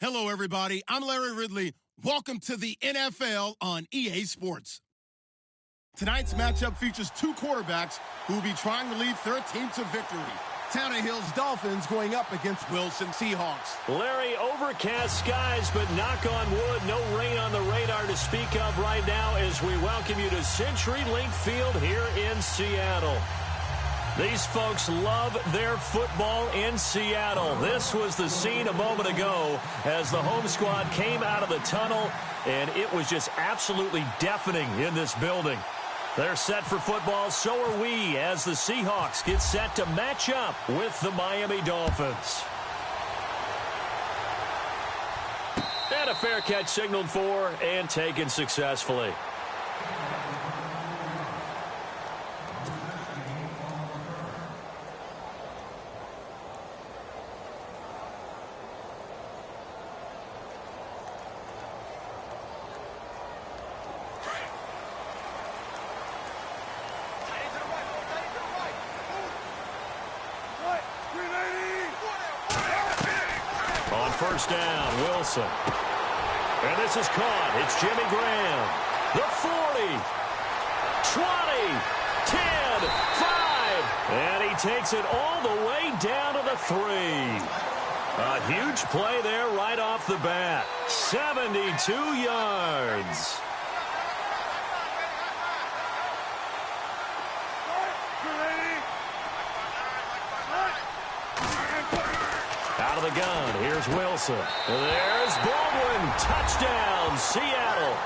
Hello, everybody. I'm Larry Ridley. Welcome to the NFL on EA Sports. Tonight's matchup features two quarterbacks who will be trying to lead their team to victory. Tannehill's Dolphins going up against Wilson Seahawks. Larry, overcast skies, but knock on wood, no rain on the radar to speak of right now as we welcome you to CenturyLink Field here in Seattle. These folks love their football in Seattle. This was the scene a moment ago as the home squad came out of the tunnel, and it was just absolutely deafening in this building. They're set for football, so are we, as the Seahawks get set to match up with the Miami Dolphins. And a fair catch signaled for and taken successfully. First down, Wilson. And this is caught. It's Jimmy Graham. The 40, 20, 10, 5. And he takes it all the way down to the 3. A huge play there right off the bat. 72 yards. Out of the gun, here's Wilson. There's Baldwin. Touchdown, Seattle.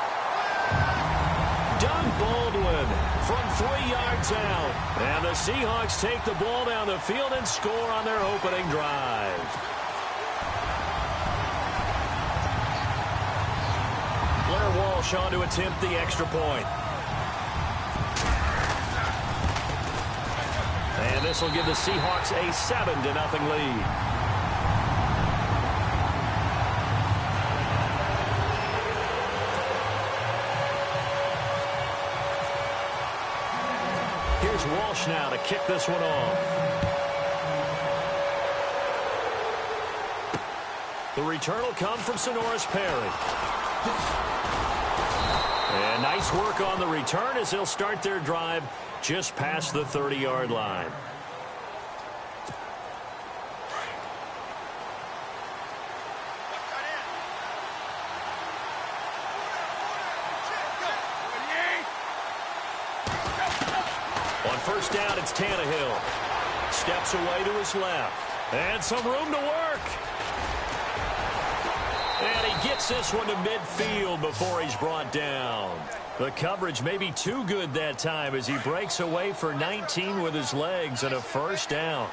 Doug Baldwin from 3 yards out. And the Seahawks take the ball down the field and score on their opening drive. Blair Walsh on to attempt the extra point. And this will give the Seahawks a 7-0 lead. Walsh now to kick this one off. The return will come from Sonoris Perry. And nice work on the return as they'll start their drive just past the 30-yard line. First down, it's Tannehill. Steps away to his left. And some room to work. And he gets this one to midfield before he's brought down. The coverage may be too good that time as he breaks away for 19 with his legs and a first down.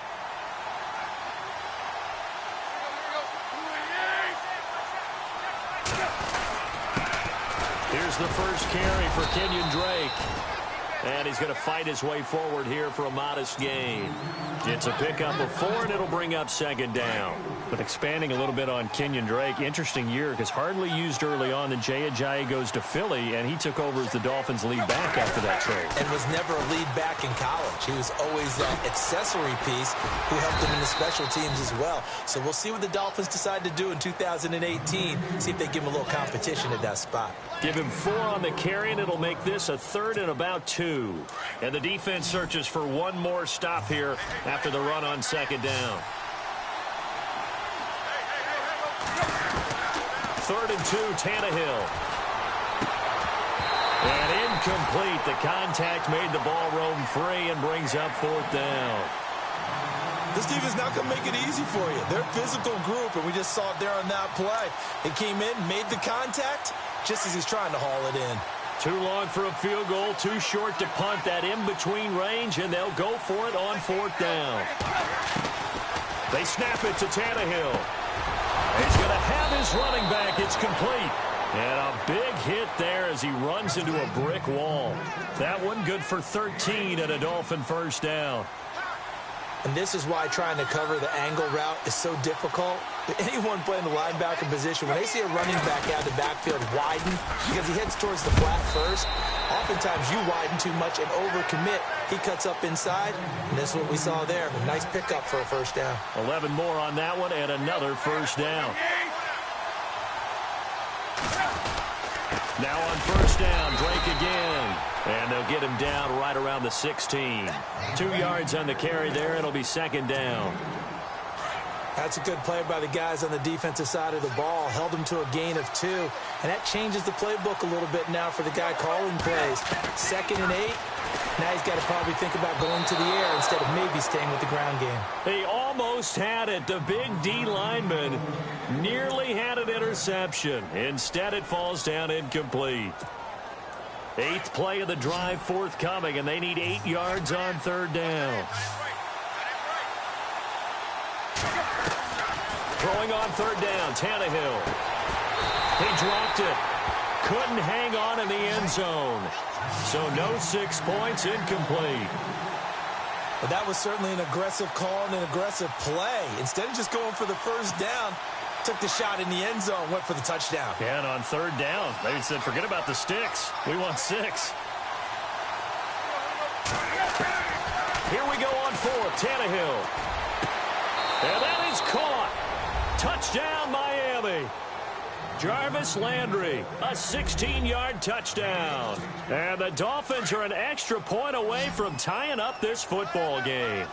Here's the first carry for Kenyon Drake. And he's going to fight his way forward here for a modest gain. It's a pickup of 4, and it'll bring up second down. But expanding a little bit on Kenyon Drake, interesting year because hardly used early on. Then Jay Ajayi goes to Philly, and he took over as the Dolphins' lead back after that trade. And was never a lead back in college. He was always that accessory piece who helped him in the special teams as well. So we'll see what the Dolphins decide to do in 2018. See if they give him a little competition at that spot. Give him 4 on the carry, and it'll make this a 3rd and about 2. And the defense searches for one more stop here after the run on second down. 3rd and 2, Tannehill. And incomplete. The contact made the ball roam free and brings up 4th down. This team is not going to make it easy for you. They're a physical group, and we just saw it there on that play. They came in, made the contact, just as he's trying to haul it in. Too long for a field goal, too short to punt. That in-between range, and they'll go for it on 4th down. They snap it to Tannehill. He's going to have his running back. It's complete. And a big hit there as he runs into a brick wall. That one good for 13 and a Dolphin first down. And this is why trying to cover the angle route is so difficult. Anyone playing the linebacker position, when they see a running back out of the backfield widen, because he heads towards the flat first, oftentimes you widen too much and overcommit. He cuts up inside, and this is what we saw there. A nice pickup for a first down. 11 more on that one, and another first down. Now on first down, Drake again. And they'll get him down right around the 16. 2 yards on the carry there. It'll be second down. That's a good play by the guys on the defensive side of the ball. Held him to a gain of 2. And that changes the playbook a little bit now for the guy calling plays. 2nd and 8. Now he's got to probably think about going to the air instead of maybe staying with the ground game. He almost had it. The big D lineman nearly had an interception. Instead, it falls down incomplete. 8th play of the drive forthcoming, and they need 8 yards on third down. Throwing on third down, Tannehill. He dropped it. Couldn't hang on in the end zone. So no 6 points, incomplete. But that was certainly an aggressive call and an aggressive play. Instead of just going for the first down, took the shot in the end zone, went for the touchdown. Yeah, and on third down, they said, forget about the sticks. We want 6. Here we go on 4th, Tannehill. And that is caught. Touchdown, Miami. Jarvis Landry, a 16-yard touchdown. And the Dolphins are an extra point away from tying up this football game.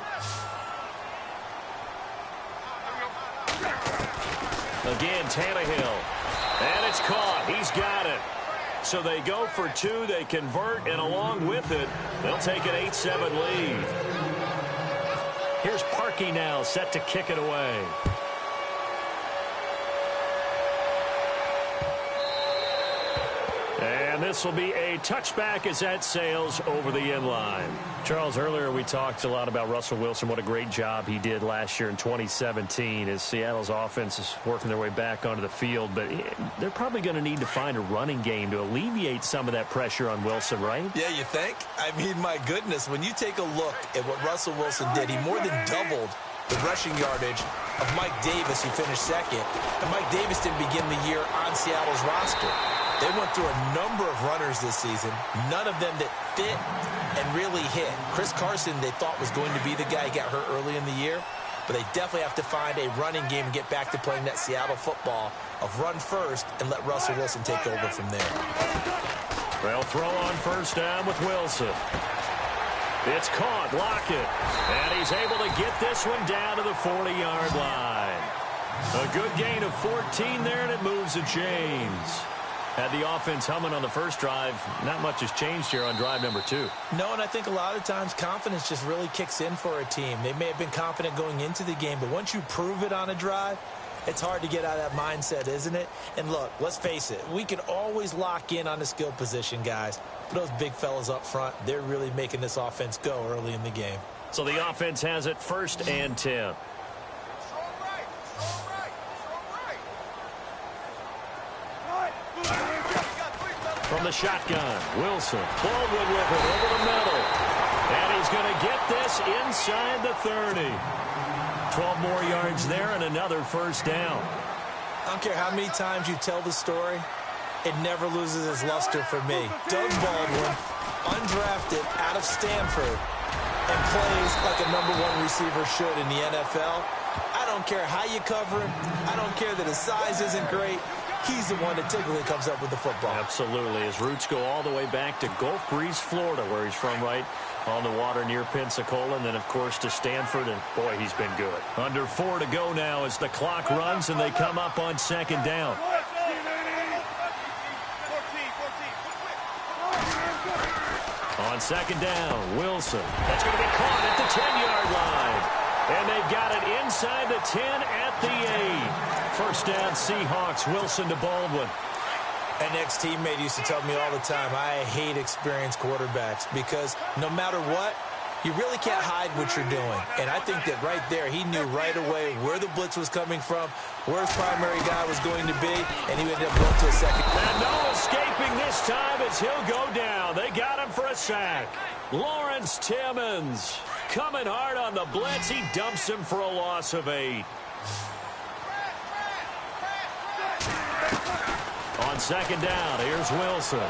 Again, Tannehill. And it's caught. He's got it. So they go for 2. They convert, and along with it, they'll take an 8-7 lead. Here's Parkey now, set to kick it away. And this will be a touchback as that sails over the end line. Charles, earlier we talked a lot about Russell Wilson, what a great job he did last year in 2017 as Seattle's offense is working their way back onto the field. But they're probably going to need to find a running game to alleviate some of that pressure on Wilson, right? Yeah, you think? I mean, my goodness, when you take a look at what Russell Wilson did, he more than doubled the rushing yardage of Mike Davis, who finished 2nd. And Mike Davis didn't begin the year on Seattle's roster. They went through a number of runners this season, none of them that fit and really hit. Chris Carson, they thought, was going to be the guy who got hurt early in the year, but they definitely have to find a running game and get back to playing that Seattle football of run first and let Russell Wilson take over from there. They'll throw on first down with Wilson. It's caught, Lockett, and he's able to get this one down to the 40-yard line. A good gain of 14 there, and it moves the chains. Had the offense humming on the first drive. Not much has changed here on drive number 2. No, and I think a lot of times confidence just really kicks in for a team. They may have been confident going into the game, but once you prove it on a drive, it's hard to get out of that mindset, isn't it? And look, let's face it, we can always lock in on the skill position, guys. But those big fellas up front, they're really making this offense go early in the game. So the offense has it 1st and 10. From the shotgun, Wilson. Baldwin with it over the middle. And he's going to get this inside the 30. 12 more yards there and another first down. I don't care how many times you tell the story, it never loses its luster for me. Doug Baldwin, undrafted out of Stanford, and plays like a #1 receiver should in the NFL. I don't care how you cover him. I don't care that his size isn't great. He's the one that typically comes up with the football. Absolutely. His roots go all the way back to Gulf Breeze, Florida, where he's from, right on the water near Pensacola, and then, of course, to Stanford, and, boy, he's been good. Under 4 to go now as the clock runs, and they come up on second down. On second down, Wilson. That's going to be caught at the 10-yard line. And they've got it inside the 10 at the 8. First down, Seahawks. Wilson to Baldwin. An ex-teammate used to tell me all the time, I hate experienced quarterbacks because no matter what, you really can't hide what you're doing. And I think that right there, he knew right away where the blitz was coming from, where his primary guy was going to be, and he ended up going to a second. And no escaping this time as he'll go down. They got him for a sack. Lawrence Timmons coming hard on the blitz. He dumps him for a loss of 8. On second down, here's Wilson.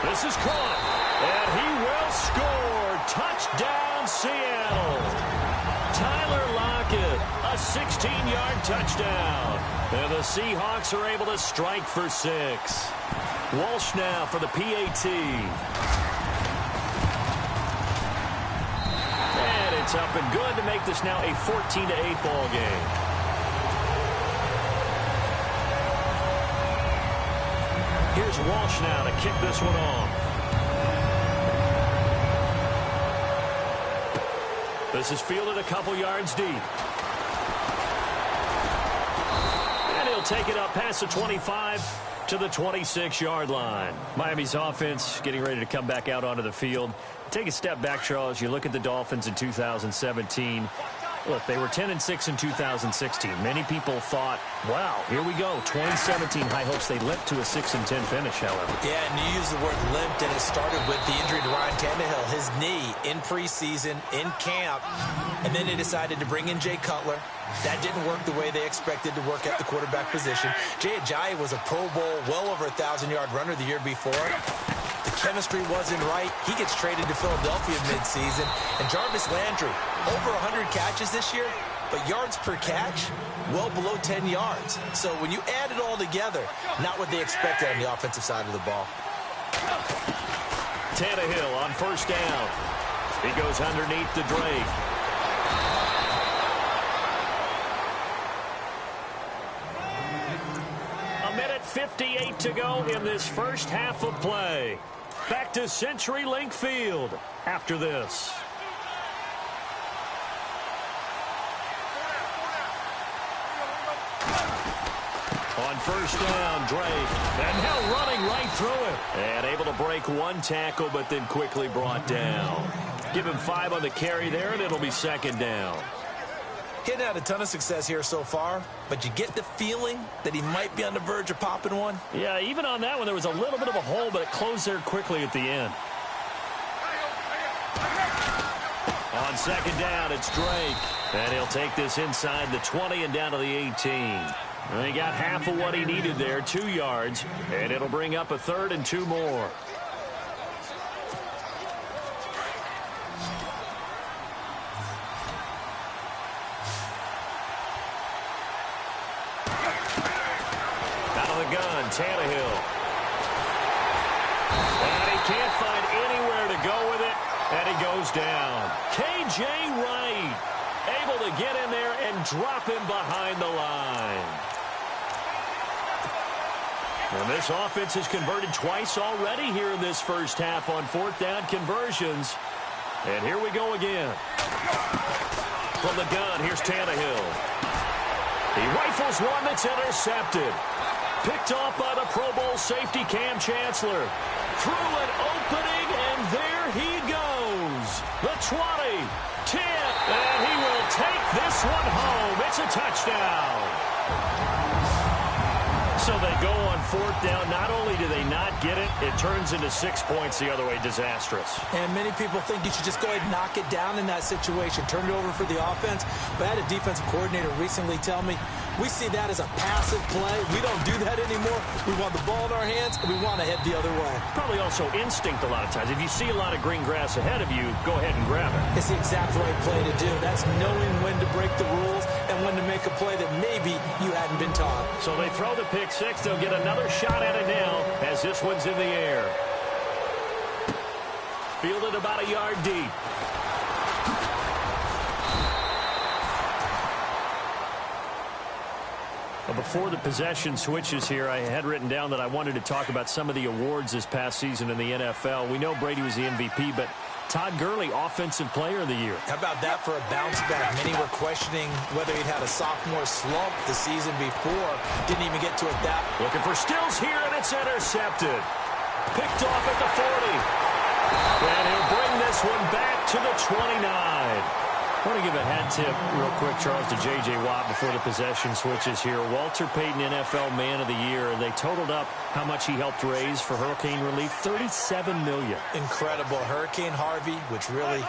This is caught, and he will score. Touchdown, Seattle. Tyler Lockett, a 16-yard touchdown. And the Seahawks are able to strike for 6. Walsh now for the PAT. And it's up and good to make this now a 14-8 ball game. Here's Walsh now to kick this one off. This is fielded a couple yards deep. And he'll take it up past the 25 to the 26-yard line. Miami's offense getting ready to come back out onto the field. Take a step back, Charles. You look at the Dolphins in 2017. Look, they were 10-6 in 2016. Many people thought, wow, here we go. 2017 high hopes. They limped to a 6-10 finish, however. Yeah, and you use the word limped, and it started with the injury to Ryan Tannehill. His knee in preseason, in camp, and then they decided to bring in Jay Cutler. That didn't work the way they expected to work at the quarterback position. Jay Ajayi was a Pro Bowl, well over 1,000-yard runner the year before. The chemistry wasn't right. He gets traded to Philadelphia midseason. And Jarvis Landry, over 100 catches this year, but yards per catch, well below 10 yards. So when you add it all together, not what they expected on the offensive side of the ball. Tannehill on first down. He goes underneath to Drake. A minute 58 to go in this first half of play. Back to CenturyLink Field after this. On first down, Drake. And now running right through it. And able to break one tackle, but then quickly brought down. Give him 5 on the carry there, and it'll be second down. He hadn't had a ton of success here so far, but you get the feeling that he might be on the verge of popping one. Yeah, even on that one, there was a little bit of a hole, but it closed there quickly at the end. On second down, it's Drake. And he'll take this inside the 20 and down to the 18. And he got half of what he needed there, 2 yards. And it'll bring up a 3rd and 2 more. Tannehill. And he can't find anywhere to go with it, and he goes down. K.J. Wright able to get in there and drop him behind the line. And this offense has converted twice already here in this first half on 4th down conversions. And here we go again. From the gun, here's Tannehill. He rifles one that's intercepted. Picked off by the Pro Bowl safety Cam Chancellor. Through an opening, and there he goes. The 20, 10, and he will take this one home. It's a touchdown. So they go on 4th down. Not only do they not get it, it turns into 6 points the other way. Disastrous. And many people think you should just go ahead and knock it down in that situation. Turn it over for the offense. But I had a defensive coordinator recently tell me, we see that as a passive play. We don't do that anymore. We want the ball in our hands, and we want to head the other way. Probably also instinct a lot of times. If you see a lot of green grass ahead of you, go ahead and grab it. It's the exact right play to do. That's knowing when to break the rules and when to make a play that maybe you hadn't been taught. So they throw the pick 6. They'll get another shot at it now as this one's in the air. Fielded about a yard deep. Before the possession switches here, I had written down that I wanted to talk about some of the awards this past season in the NFL. We know Brady was the MVP, but Todd Gurley, Offensive Player of the Year. How about that for a bounce back? Many were questioning whether he'd had a sophomore slump the season before. Didn't even get to it that. Looking for Stills here, and it's intercepted. Picked off at the 40. And he'll bring this one back to the 29. I want to give a hat tip real quick, Charles, to J.J. Watt before the possession switches here. Walter Payton, NFL Man of the Year, and they totaled up how much he helped raise for hurricane relief, $37 million. Incredible. Hurricane Harvey, which really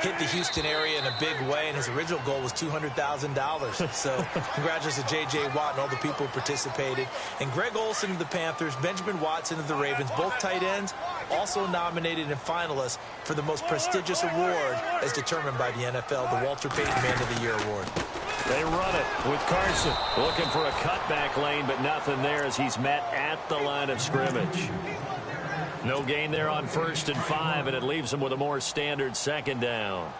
hit the Houston area in a big way, and his original goal was $200,000. So congratulations to J.J. Watt and all the people who participated. And Greg Olsen of the Panthers, Benjamin Watson of the Ravens, both tight ends, also nominated and finalists for the most prestigious award as determined by the NFL, the Walter Payton Man of the Year Award. They run it with Carson. Looking for a cutback lane, but nothing there as he's met at the line of scrimmage. No gain there on 1st and 5, and it leaves them with a more standard 2nd down.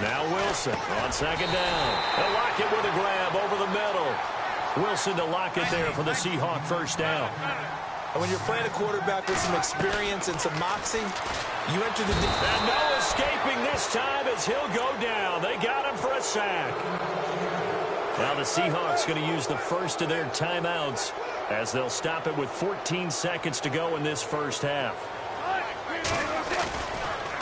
Now Wilson on 2nd down. They'll lock it with a grab over the middle. Wilson to lock it there for the Seahawk 1st down. And when you're playing a quarterback with some experience and some moxie, you enter the... And no escaping this time as he'll go down. They got him for a sack. Now the Seahawks going to use the first of their timeouts as they'll stop it with 14 seconds to go in this 1st half.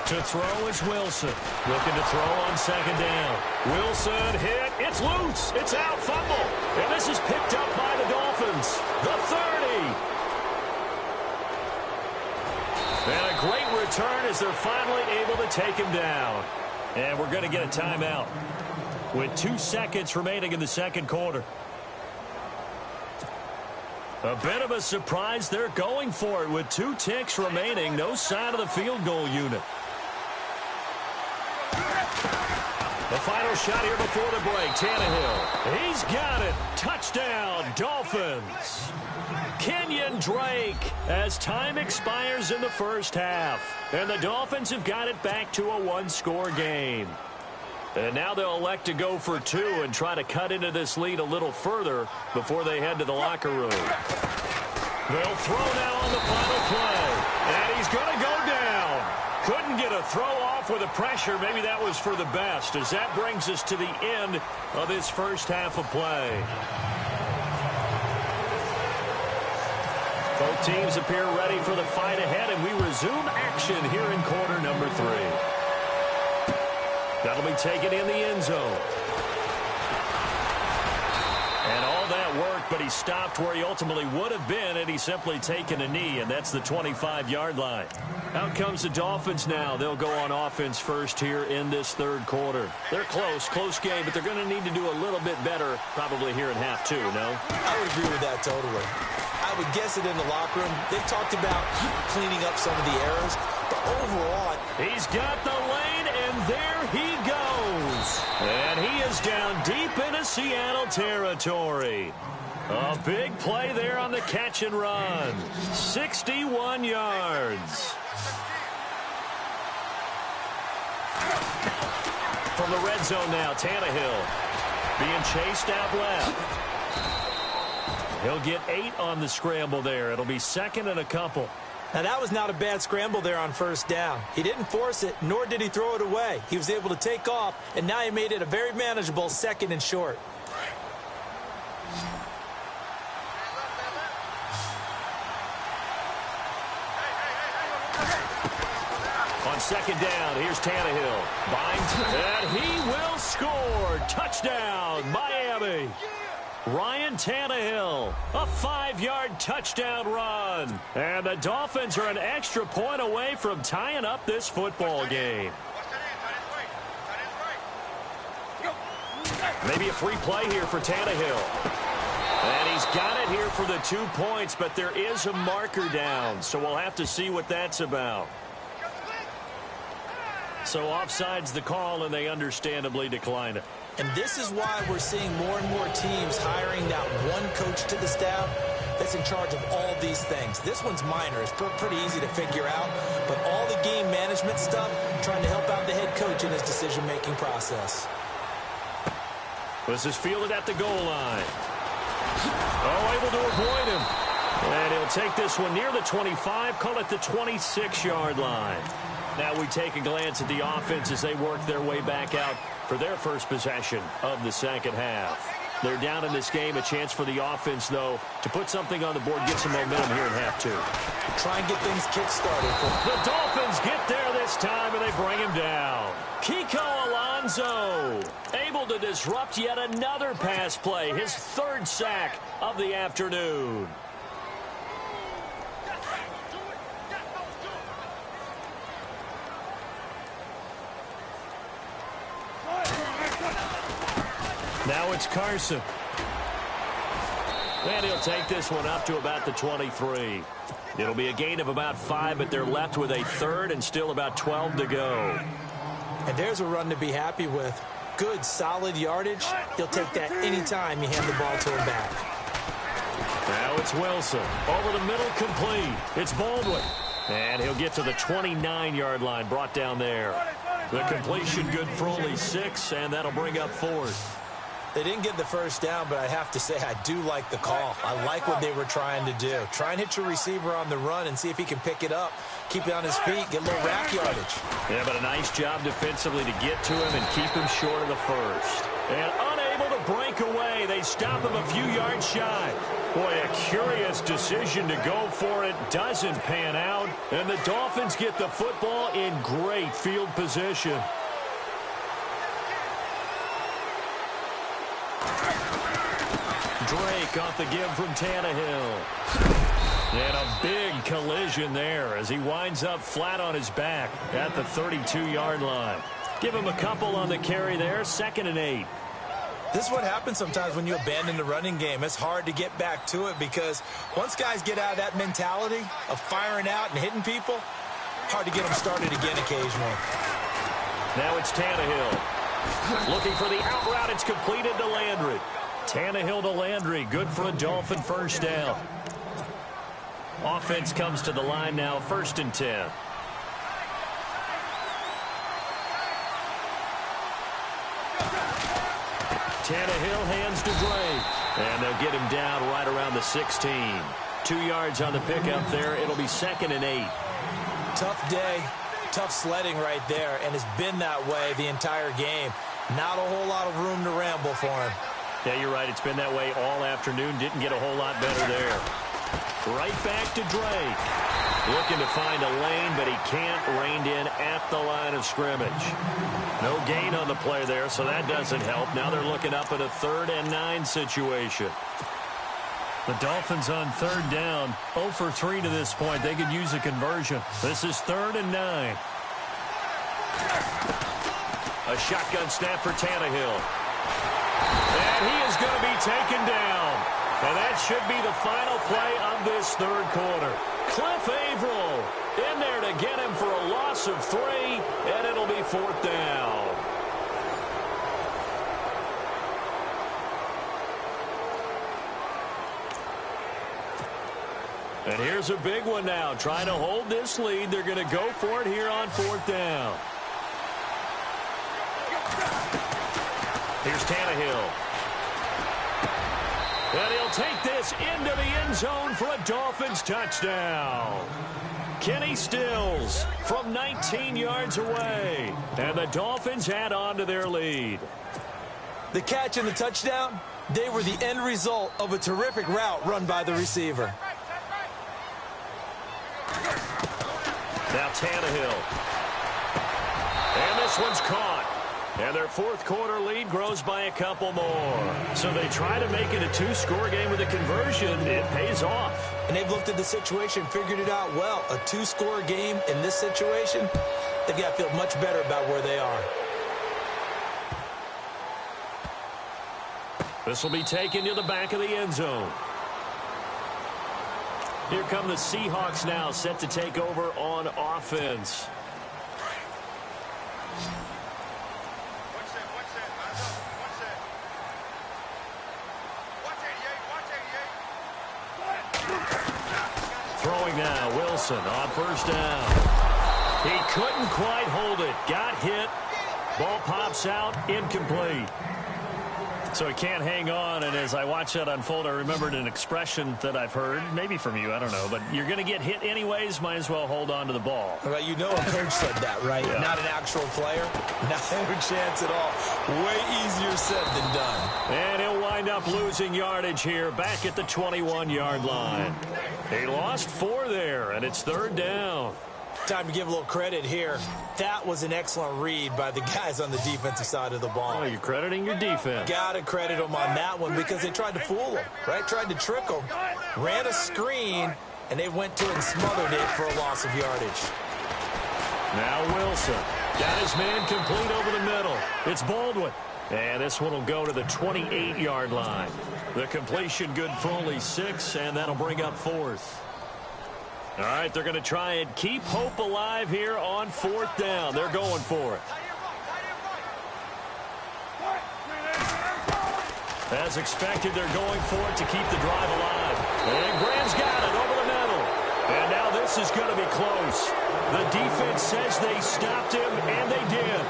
To throw is Wilson. Looking to throw on 2nd down. Wilson hit. It's loose. It's out. Fumble. And this is picked up by the Dolphins. The 30. And a great return as they're finally able to take him down. And we're going to get a timeout with 2 seconds remaining in the 2nd quarter. A bit of a surprise. They're going for it with 2 ticks remaining. No sign of the field goal unit. The final shot here before the break. Tannehill. He's got it. Touchdown, Dolphins. Kenyon Drake as time expires in the 1st half. And the Dolphins have got it back to a 1-score game. And now they'll elect to go for 2 and try to cut into this lead a little further before they head to the locker room. They'll throw now on the final play. And he's going to go down. Couldn't get a throw off with the pressure. Maybe that was for the best, as that brings us to the end of this 1st half of play. Both teams appear ready for the fight ahead, and we resume action here in quarter number 3. That'll be taken in the end zone. And all that worked, but he stopped where he ultimately would have been had he simply taken a knee, and that's the 25-yard line. Out comes the Dolphins now. They'll go on offense first here in this 3rd quarter. They're close game, but they're going to need to do a little bit better probably here in half 2, no? I would agree with that totally. I would guess it in the locker room. They talked about cleaning up some of the errors, but overall... He's got the lane, and there he goes. And he is down deep into Seattle territory. A big play there on the catch and run. 61 yards. From the red zone now, Tannehill being chased out left. He'll get 8 on the scramble there. It'll be 2nd and a couple. Now, that was not a bad scramble there on 1st down. He didn't force it, nor did he throw it away. He was able to take off, and now he made it a very manageable 2nd and short. On 2nd down, here's Tannehill. Binds, and he will score. Touchdown, Miami. Ryan Tannehill, a 5-yard touchdown run. And the Dolphins are an extra point away from tying up this football game. Maybe a free play here for Tannehill. And he's got it here for the 2 points, but there is a marker down, so we'll have to see what that's about. So offside's the call, and they understandably decline it. And this is why we're seeing more and more teams hiring that one coach to the staff that's in charge of all these things. This one's minor. It's pretty easy to figure out. But all the game management stuff, trying to help out the head coach in his decision-making process. This is fielded at the goal line. Oh, able to avoid him. And he'll take this one near the 25, call it the 26-yard line. Now we take a glance at the offense as they work their way back out for their first possession of the 2nd half. They're down in this game. A chance for the offense, though, to put something on the board, get some momentum here in half 2. Try and get things kick-started. The Dolphins get there this time, and they bring him down. Kiko Alonso able to disrupt yet another pass play, his 3rd sack of the afternoon. Now it's Carson. And he'll take this one up to about the 23. It'll be a gain of about 5, but they're left with a third and still about 12 to go. And there's a run to be happy with. Good, solid yardage. He'll take that anytime you hand the ball to him back. Now it's Wilson. Over the middle, complete. It's Baldwin. And he'll get to the 29-yard line, brought down there. The completion good for only 6, and that'll bring up 4th. They didn't get the first down, but I have to say I do like the call. I like what they were trying to do. Try and hit your receiver on the run and see if he can pick it up. Keep it on his feet, get a little rack yardage. Yeah, but a nice job defensively to get to him and keep him short of the first. And unable to break away, they stop him a few yards shy. Boy, a curious decision to go for it. Doesn't pan out. And the Dolphins get the football in great field position. Drake off the give from Tannehill. And a big collision there as he winds up flat on his back at the 32-yard line. Give him a couple on the carry there, 2nd and 8. This is what happens sometimes when you abandon the running game. It's hard to get back to it because once guys get out of that mentality of firing out and hitting people, hard to get them started again occasionally. Now it's Tannehill. Looking for the out route. It's completed to Landry. Tannehill to Landry. Good for a Dolphin first down. Offense comes to the line now, 1st and 10. Tannehill hands to Drake. And they'll get him down right around the 16. 2 yards on the pickup there. It'll be 2nd and 8. Tough day. Tough sledding right there. And it's been that way the entire game. Not a whole lot of room to ramble for him. Yeah, you're right. It's been that way all afternoon. Didn't get a whole lot better there. Right back to Drake. Looking to find a lane, but he can't. Reined in at the line of scrimmage. No gain on the play there, so that doesn't help. Now they're looking up at a 3rd and 9 situation. The Dolphins on 3rd down. 0 for 3 to this point. They could use a conversion. This is 3rd and 9. A shotgun snap for Tannehill. And he is going to be taken down. And that should be the final play of this 3rd quarter. Cliff Averill in there to get him for a loss of 3, and it'll be 4th down. And here's a big one now. Trying to hold this lead. They're going to go for it here on 4th down. Here's Tannehill. And he'll take this into the end zone for a Dolphins touchdown. Kenny Stills from 19 yards away. And the Dolphins add on to their lead. The catch and the touchdown, they were the end result of a terrific route run by the receiver. Now Tannehill. And this one's caught. And their 4th quarter lead grows by a couple more. So they try to make it a 2-score game with a conversion. It pays off. And they've looked at the situation, figured it out well. A 2-score game in this situation, they've got to feel much better about where they are. This will be taken to the back of the end zone. Here come the Seahawks now, set to take over on offense. Throwing now, Wilson on 1st down. He couldn't quite hold it. Got hit. Ball pops out, incomplete. So he can't hang on, and as I watch that unfold, I remembered an expression that I've heard, maybe from you, I don't know, but you're going to get hit anyways, might as well hold on to the ball. Right, you know a coach said that, right? Yeah. Not an actual player. Not a chance at all. Way easier said than done. And he'll wind up losing yardage here, back at the 21-yard line. He lost 4 there, and it's 3rd down. Time to give a little credit here. That was an excellent read by the guys on the defensive side of the ball. Oh, you're crediting your defense. Got to credit them on that one because they tried to fool him, right? Tried to trick him. Ran a screen, and they went to it and smothered it for a loss of yardage. Now Wilson. Got his man complete over the middle. It's Baldwin. And this one will go to the 28-yard line. The completion good for only 6, and that'll bring up 4th. All right, they're going to try and keep hope alive here on 4th down. They're going for it. As expected, they're going for it to keep the drive alive. And Graham's got it over the middle. And now this is going to be close. The defense says they stopped him, and they did.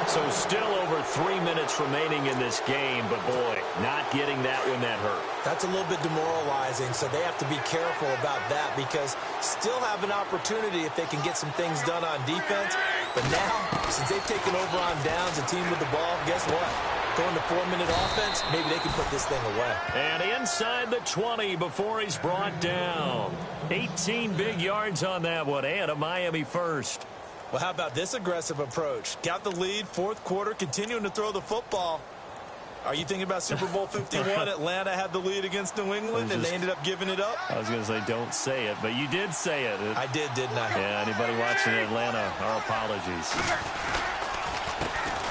So still over 3 minutes remaining in this game, but boy, not getting that when that hurt. That's a little bit demoralizing, so they have to be careful about that because still have an opportunity if they can get some things done on defense. But now, since they've taken over on downs, a team with the ball, guess what? Going to 4-minute offense, maybe they can put this thing away. And inside the 20 before he's brought down. 18 big yards on that one, and a Miami first. Well, how about this aggressive approach? Got the lead, 4th quarter, continuing to throw the football. Are you thinking about Super Bowl 51? Atlanta had the lead against New England, and they ended up giving it up? I was going to say don't say it, but you did say it. I did, didn't I? Yeah, anybody watching Atlanta, our apologies.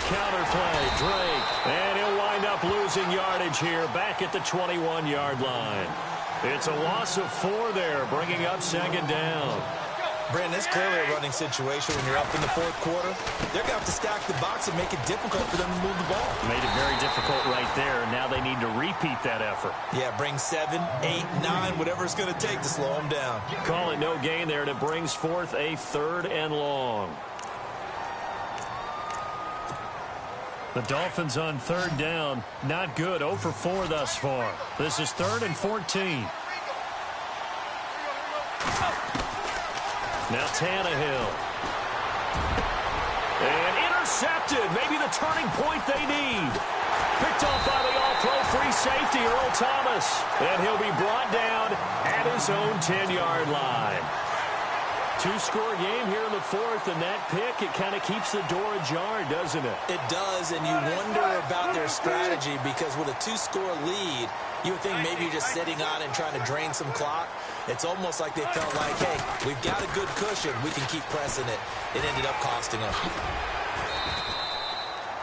Counterplay, Drake, and he'll wind up losing yardage here back at the 21-yard line. It's a loss of 4 there, bringing up 2nd down. Brandon, it's clearly a running situation when you're up in the 4th quarter. They're going to have to stack the box and make it difficult for them to move the ball. Made it very difficult right there, and now they need to repeat that effort. Yeah, bring 7, 8, 9, whatever it's going to take to slow them down. Call it no gain there, and it brings forth a 3rd and long. The Dolphins on 3rd down. Not good. 0 for 4 thus far. This is 3rd and 14. Now Tannehill. And intercepted. Maybe the turning point they need. Picked off by the all-pro free safety, Earl Thomas. And he'll be brought down at his own 10-yard line. 2-score game here in the 4th, and that pick, it kind of keeps the door ajar, doesn't it? It does, and you wonder about their strategy because with a 2-score lead, you would think maybe you're just sitting on it and trying to drain some clock. It's almost like they felt like, hey, we've got a good cushion. We can keep pressing it. It ended up costing them.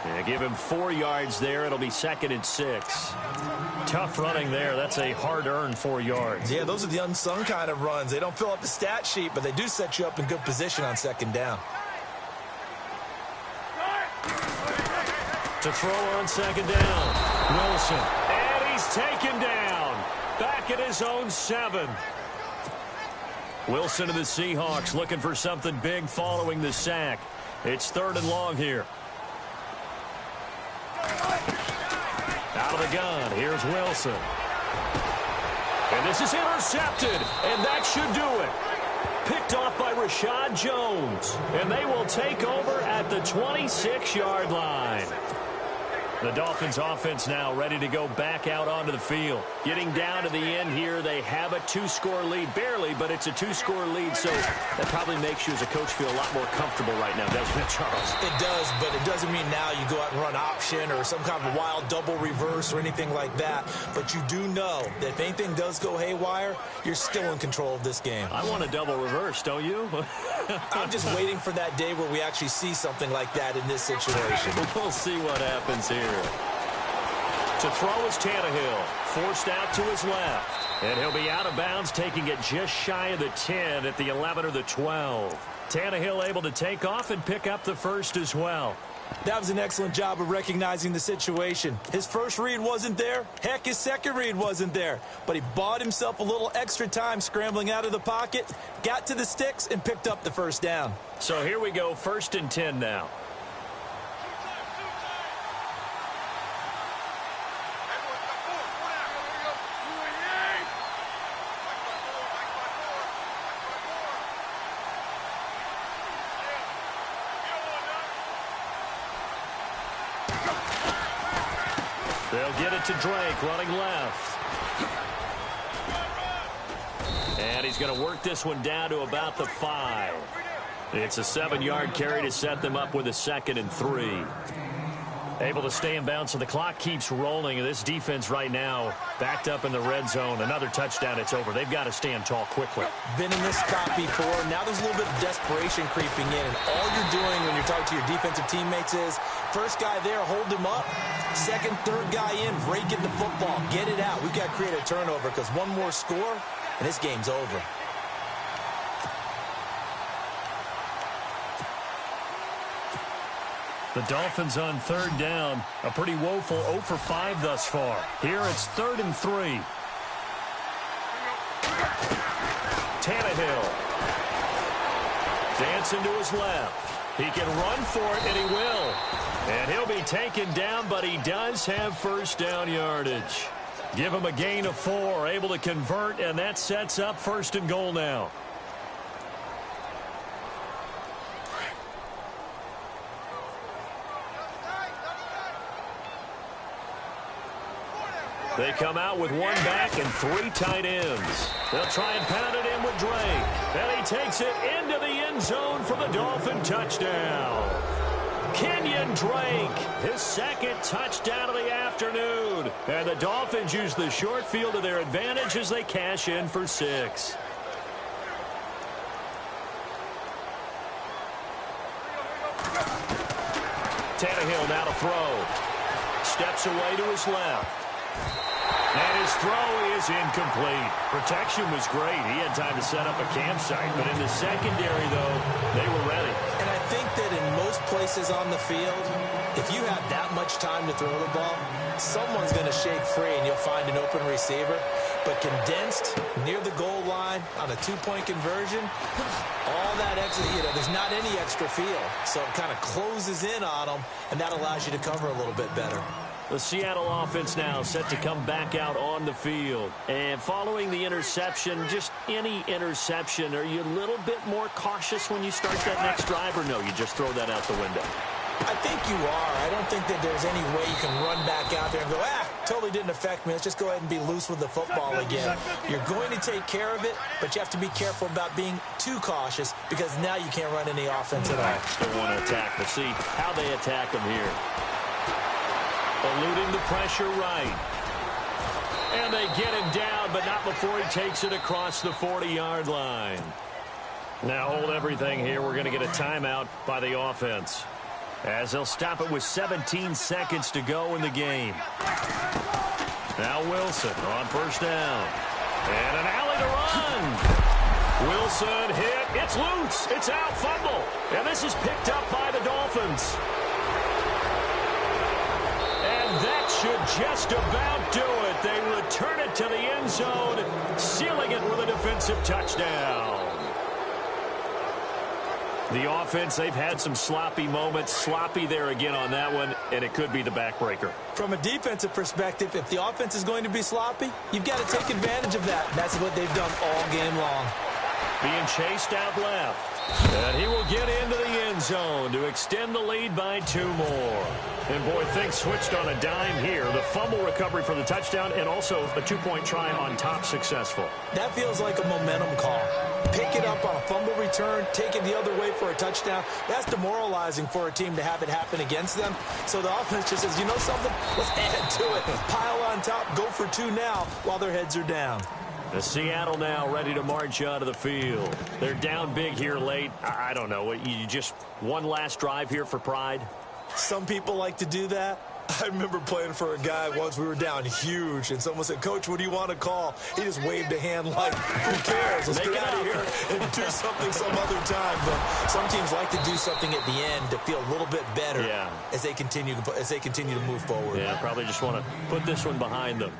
Yeah, give him 4 yards there. It'll be 2nd and 6. Tough running there. That's a hard-earned 4 yards. Yeah, those are the unsung kind of runs. They don't fill up the stat sheet, but they do set you up in good position on 2nd down. To throw on 2nd down. Wilson. And he's taken down. Back at his own 7. Wilson of the Seahawks looking for something big following the sack. It's 3rd and long here. Out of the gun, here's Wilson. And this is intercepted, and that should do it. Picked off by Rashad Jones, and they will take over at the 26-yard line. The Dolphins offense now ready to go back out onto the field. Getting down to the end here, they have a 2-score lead. Barely, but it's a 2-score lead, so that probably makes you as a coach feel a lot more comfortable right now, doesn't it, Charles? It does, but it doesn't mean now you go out and run option or some kind of wild double reverse or anything like that. But you do know that if anything does go haywire, you're still in control of this game. I want a double reverse, don't you? I'm just waiting for that day where we actually see something like that in this situation. We'll see what happens here. To throw is Tannehill. Forced out to his left. And he'll be out of bounds, taking it just shy of the 10 at the 11 or the 12. Tannehill able to take off and pick up the first as well. That was an excellent job of recognizing the situation. His first read wasn't there. Heck, his second read wasn't there. But he bought himself a little extra time scrambling out of the pocket, got to the sticks, and picked up the first down. So here we go, 1st and 10 now. They'll get it to Drake, running left. And he's going to work this one down to about the 5. It's a 7-yard carry to set them up with a 2nd and 3. Able to stay in bounds, so the clock keeps rolling. And this defense right now backed up in the red zone. Another touchdown, it's over. They've got to stand tall quickly. Been in this spot before. Now there's a little bit of desperation creeping in. And all you're doing when you're talking to your defensive teammates is, first guy there, hold him up. Second, third guy in, rake in the football. Get it out. We've got to create a turnover because one more score, and this game's over. The Dolphins on third down. A pretty woeful 0 for 5 thus far. Here it's 3rd and 3. Tannehill. Dancing to his left. He can run for it, and he will. And he'll be taken down, but he does have first down yardage. Give him a gain of 4, able to convert, and that sets up 1st and goal now. They come out with 1 back and 3 tight ends. They'll try and pound it in with Drake. And he takes it into the end zone for the Dolphin touchdown. Kenyon Drake, his 2nd touchdown of the afternoon. And the Dolphins use the short field to their advantage as they cash in for 6. Tannehill now to throw. Steps away to his left. And his throw is incomplete. Protection was great. He had time to set up a campsite. But in the secondary, though, they were ready. And I think that in most places on the field, if you have that much time to throw the ball, someone's going to shake free and you'll find an open receiver. But condensed near the goal line on a 2-point conversion, all that extra, there's not any extra field. So it kind of closes in on them, and that allows you to cover a little bit better. The Seattle offense now set to come back out on the field. And following the interception, just any interception, are you a little bit more cautious when you start that next drive, or no, you just throw that out the window? I think you are. I don't think that there's any way you can run back out there and go, totally didn't affect me. Let's just go ahead and be loose with the football again. You're going to take care of it, but you have to be careful about being too cautious because now you can't run any offense at all. Still want to attack. We'll see how they attack them here. Eluding the pressure right. And they get him down, but not before he takes it across the 40-yard line. Now hold everything here. We're going to get a timeout by the offense, as they'll stop it with 17 seconds to go in the game. Now Wilson on first down. And an alley to run. Wilson hit. It's loose. It's out. Fumble. And this is picked up by the Dolphins. And that should just about do it. They return it to the end zone, sealing it with a defensive touchdown. The offense, they've had some sloppy moments. Sloppy there again on that one, and it could be the backbreaker. From a defensive perspective, if the offense is going to be sloppy, you've got to take advantage of that. That's what they've done all game long. Being chased out left. And he will get into the end zone to extend the lead by 2 more. And, boy, things switched on a dime here. The fumble recovery for the touchdown and also a 2-point try on top successful. That feels like a momentum call. Pick it up on a fumble return, take it the other way for a touchdown. That's demoralizing for a team to have it happen against them. So the offense just says, you know something? Let's add to it. Pile on top, go for 2 now while their heads are down. The Seattle now ready to march out of the field. They're down big here late. I don't know. You just one last drive here for pride? Some people like to do that. I remember playing for a guy once. We were down huge, and someone said, Coach, what do you want to call? He just waved a hand like, who cares? Let's get out of here and do something some other time. But some teams like to do something at the end to feel a little bit better as they continue to move forward. Yeah, probably just want to put this one behind them.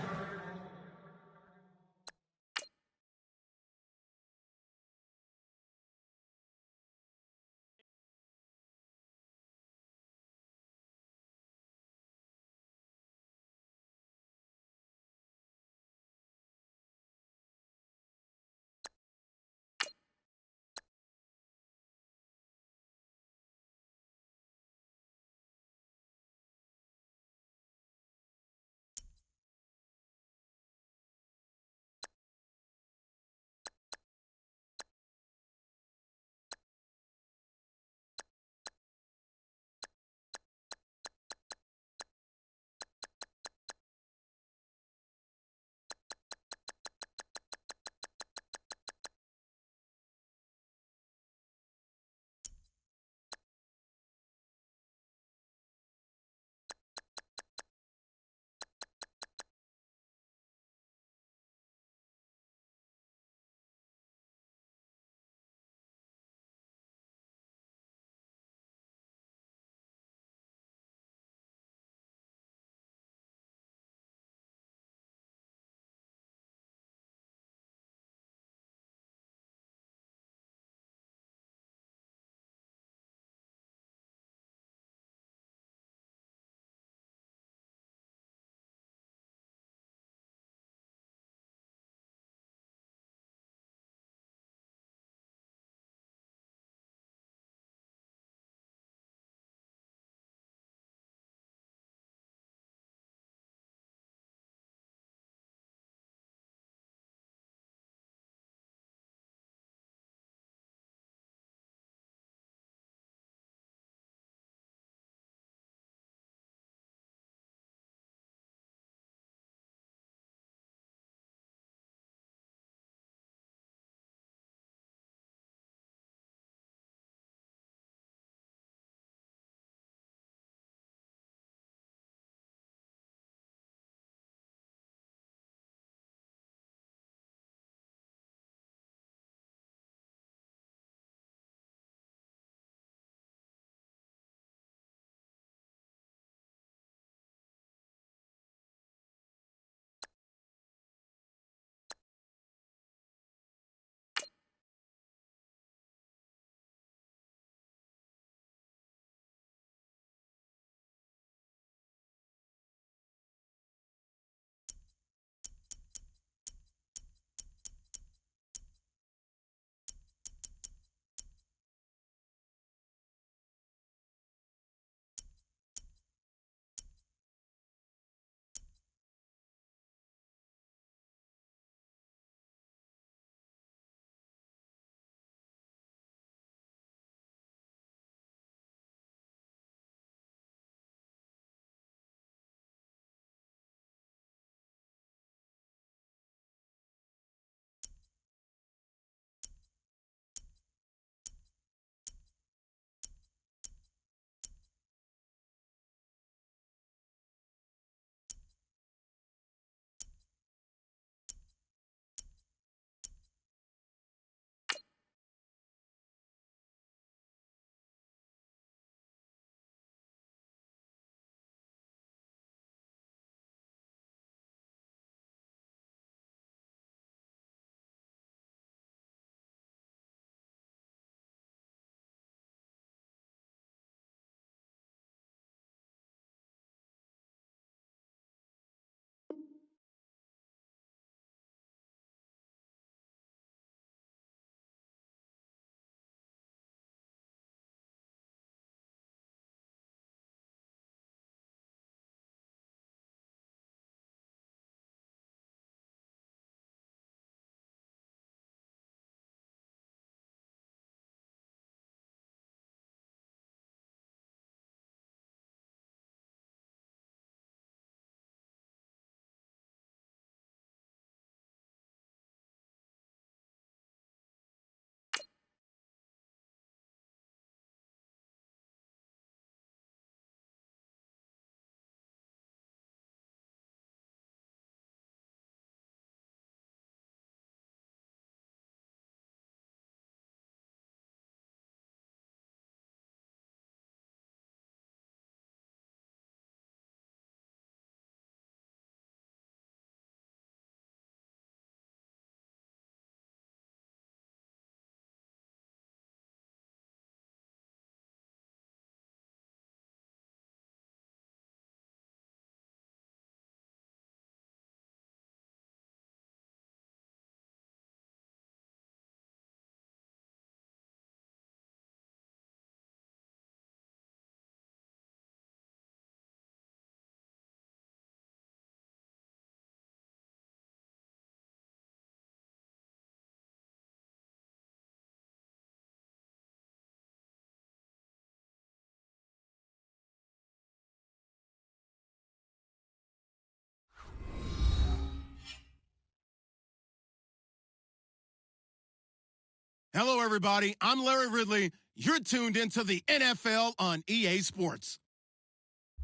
Hello, everybody. I'm Larry Ridley. You're tuned into the NFL on EA Sports.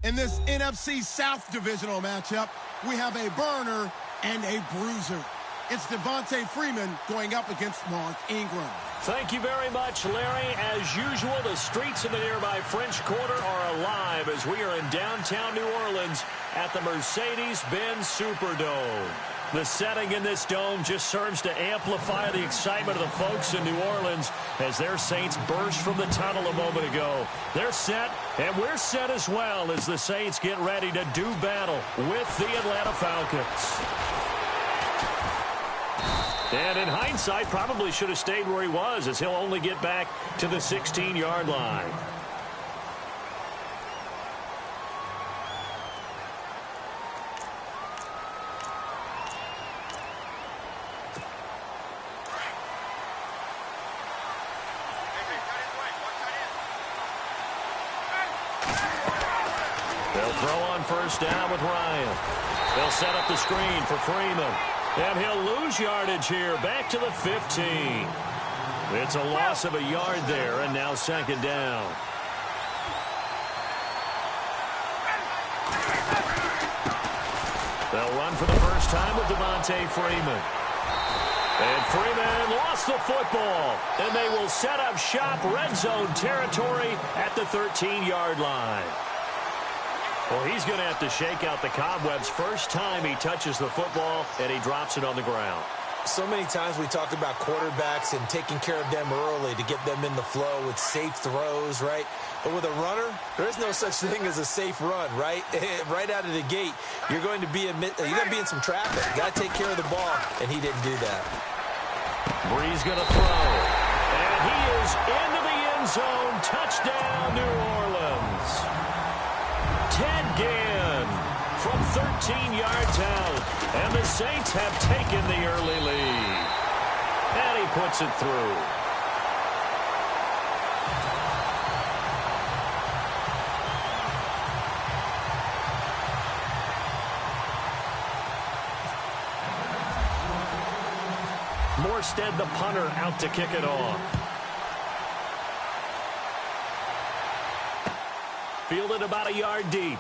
In this NFC South divisional matchup, we have a burner and a bruiser. It's Devontae Freeman going up against Mark Ingram. Thank you very much, Larry. As usual, the streets in the nearby French Quarter are alive as we are in downtown New Orleans at the Mercedes-Benz Superdome. The setting in this dome just serves to amplify the excitement of the folks in New Orleans as their Saints burst from the tunnel a moment ago. They're set, and we're set as well as the Saints get ready to do battle with the Atlanta Falcons. And in hindsight, probably should have stayed where he was, as he'll only get back to the 16-yard line. They'll throw on first down with Ryan. They'll set up the screen for Freeman. And he'll lose yardage here, back to the 15. It's a loss of a yard there, and now second down. They'll run for the first time with Devontae Freeman. And Freeman lost the football, and they will set up shop red zone territory at the 13-yard line. Well, he's going to have to shake out the cobwebs first time he touches the football, and he drops it on the ground. So many times we talk about quarterbacks and taking care of them early to get them in the flow with safe throws, right? But with a runner, there is no such thing as a safe run, right? Right out of the gate, you're going to be in some traffic. You got to take care of the ball, and he didn't do that. Brees going to throw, and he is into the end zone. Touchdown, New Orleans. Ted Ginn from 13 yards out, and the Saints have taken the early lead. And he puts it through. Morstead, the punter, out to kick it off. Fielded about a yard deep.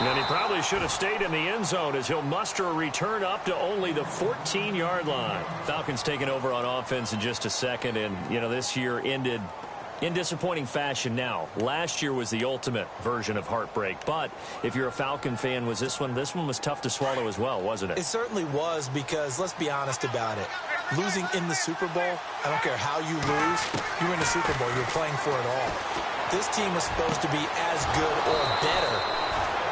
And he probably should have stayed in the end zone as he'll muster a return up to only the 14-yard line. Falcons taking over on offense in just a second, and, you know, this year ended in disappointing fashion now. Last year was the ultimate version of heartbreak, but if you're a Falcon fan, this one was tough to swallow as well, wasn't it? It certainly was, because let's be honest about it. Losing in the Super Bowl, I don't care how you lose, you're in the Super Bowl, you're playing for it all. This team was supposed to be as good or better.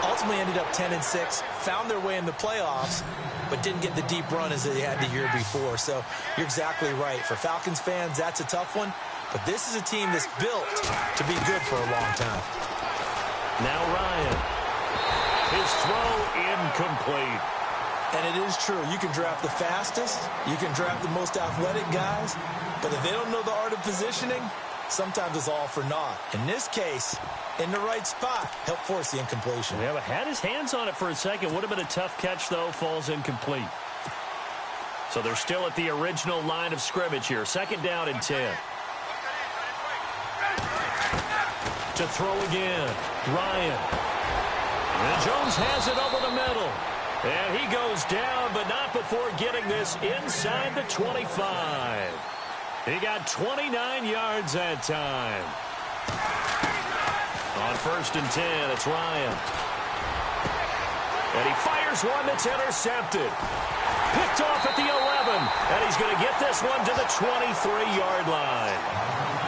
Ultimately ended up 10-6, found their way in the playoffs, but didn't get the deep run as they had the year before. So you're exactly right. For Falcons fans, that's a tough one. But this is a team that's built to be good for a long time. Now Ryan. His throw incomplete. And it is true. You can draft the fastest. You can draft the most athletic guys. But if they don't know the art of positioning, sometimes it's all for naught. In this case, in the right spot, helped force the incompletion. Yeah, but had his hands on it for a second. Would have been a tough catch, though. Falls incomplete. So they're still at the original line of scrimmage here. Second down and 10. To throw again, Ryan. And Jones has it over the middle. And he goes down, but not before getting this inside the 25. He got 29 yards that time. On first and 10, it's Ryan. And he fires one that's intercepted. Picked off at the 11. And he's going to get this one to the 23-yard line.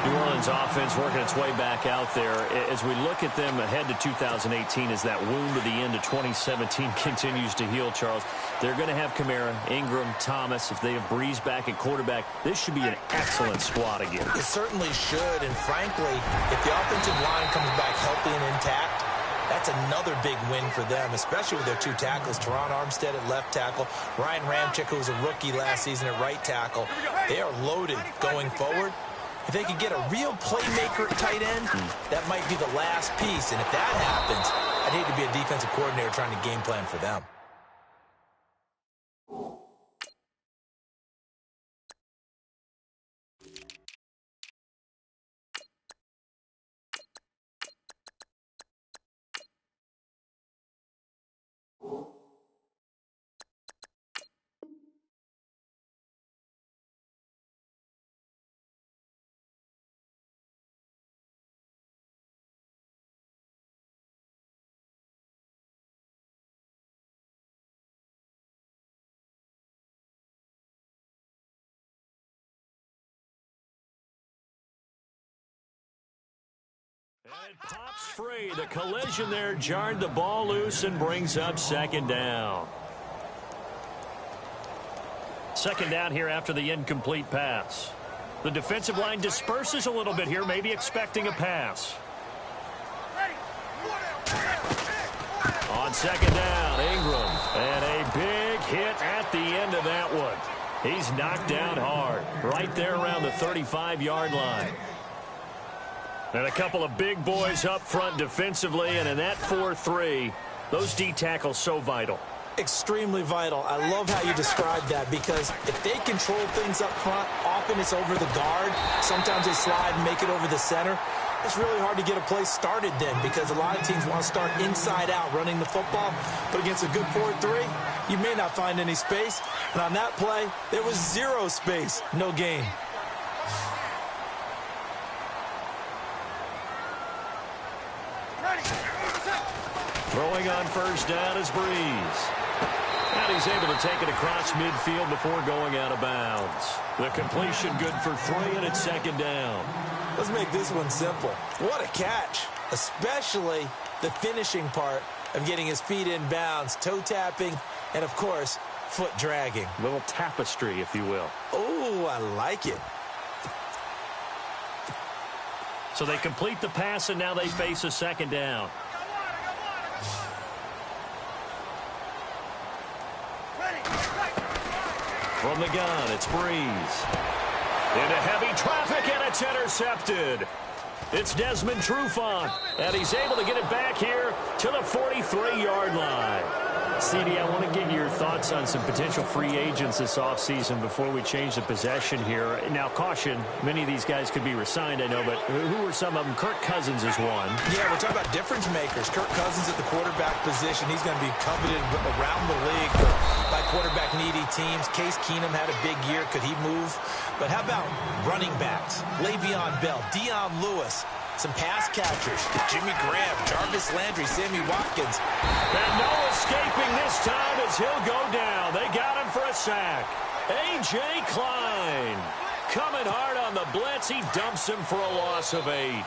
New Orleans offense working its way back out there. As we look at them ahead to 2018, as that wound at the end of 2017 continues to heal, Charles, they're going to have Kamara, Ingram, Thomas. If they have Brees back at quarterback, this should be an excellent squad again. It certainly should, and frankly, if the offensive line comes back healthy and intact, that's another big win for them, especially with their two tackles, Teron Armstead at left tackle, Ryan Ramczyk, who was a rookie last season at right tackle. They are loaded going forward. If they could get a real playmaker at tight end, that might be the last piece. And if that happens, I'd hate to be a defensive coordinator trying to game plan for them. It pops free. The collision there jarred the ball loose and brings up second down. Second down here after the incomplete pass. The defensive line disperses a little bit here, maybe expecting a pass. On second down, Ingram. And a big hit at the end of that one. He's knocked down hard, right there around the 35-yard line. And a couple of big boys up front defensively, and in that 4-3, those D tackles so vital. Extremely vital. I love how you described that, because if they control things up front, often it's over the guard. Sometimes they slide and make it over the center. It's really hard to get a play started then, because a lot of teams want to start inside out running the football. But against a good 4-3, you may not find any space. And on that play, there was zero space. No gain. Throwing on first down is Breeze. And he's able to take it across midfield before going out of bounds. The completion good for 3, and it's second down. Let's make this one simple. What a catch, especially the finishing part of getting his feet in bounds, toe tapping, and, of course, foot dragging. A little tapestry, if you will. Oh, I like it. So they complete the pass, and now they face a second down. From the gun, it's Breeze. Into heavy traffic, and it's intercepted. It's Desmond Trufant, and he's able to get it back here to the 43-yard line. CD, I want to get your thoughts on some potential free agents this offseason before we change the possession here. Now, caution, many of these guys could be re-signed, I know, but who are some of them? Kirk Cousins is one. Yeah, we're talking about difference makers. Kirk Cousins at the quarterback position. He's going to be coveted around the league by quarterback-needy teams. Case Keenum had a big year. Could he move? But how about running backs? Le'Veon Bell, Dion Lewis. Some pass catchers, Jimmy Graham, Jarvis Landry, Sammy Watkins. And no escaping this time as he'll go down. They got him for a sack. A.J. Klein coming hard on the blitz. He dumps him for a loss of 8.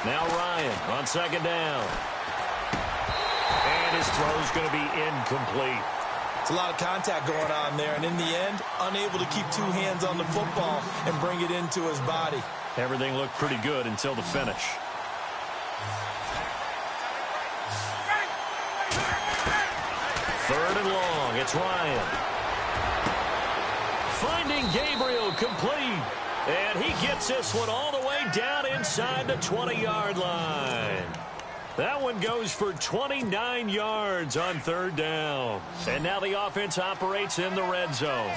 Now Ryan on second down. And his throw's going to be incomplete. It's a lot of contact going on there, and in the end, unable to keep 2 hands on the football and bring it into his body. Everything looked pretty good until the finish. Third and long, it's Ryan. Finding Gabriel complete. And he gets this one all the way down inside the 20-yard line. That one goes for 29 yards on third down. And now the offense operates in the red zone.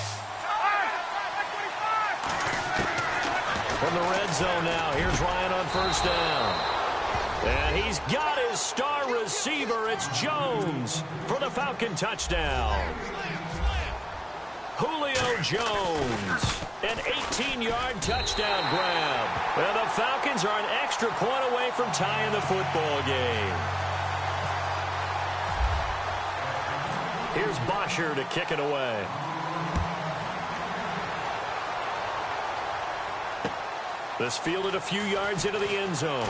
From the red zone now, here's Ryan on first down. And he's got his star receiver. It's Jones for the Falcon touchdown. Julio Jones. An 18-yard touchdown grab. And the Falcons are an extra point away from tying the football game. Here's Bosher to kick it away. This fielded a few yards into the end zone.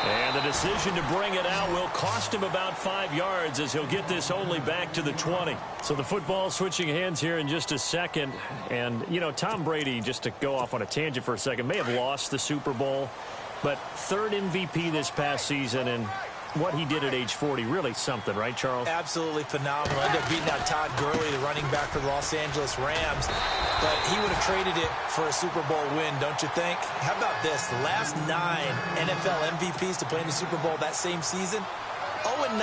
And the decision to bring it out will cost him about 5 yards as he'll get this only back to the 20. So the football switching hands here in just a second. And, you know, Tom Brady, just to go off on a tangent for a second, may have lost the Super Bowl, but 3rd MVP this past season, and what he did at age 40, really something, right, Charles? Absolutely phenomenal. Ended up beating out Todd Gurley, the running back for the Los Angeles Rams. But he would have traded it for a Super Bowl win, don't you think? How about this? The last 9 NFL MVPs to play in the Super Bowl that same season, 0-9.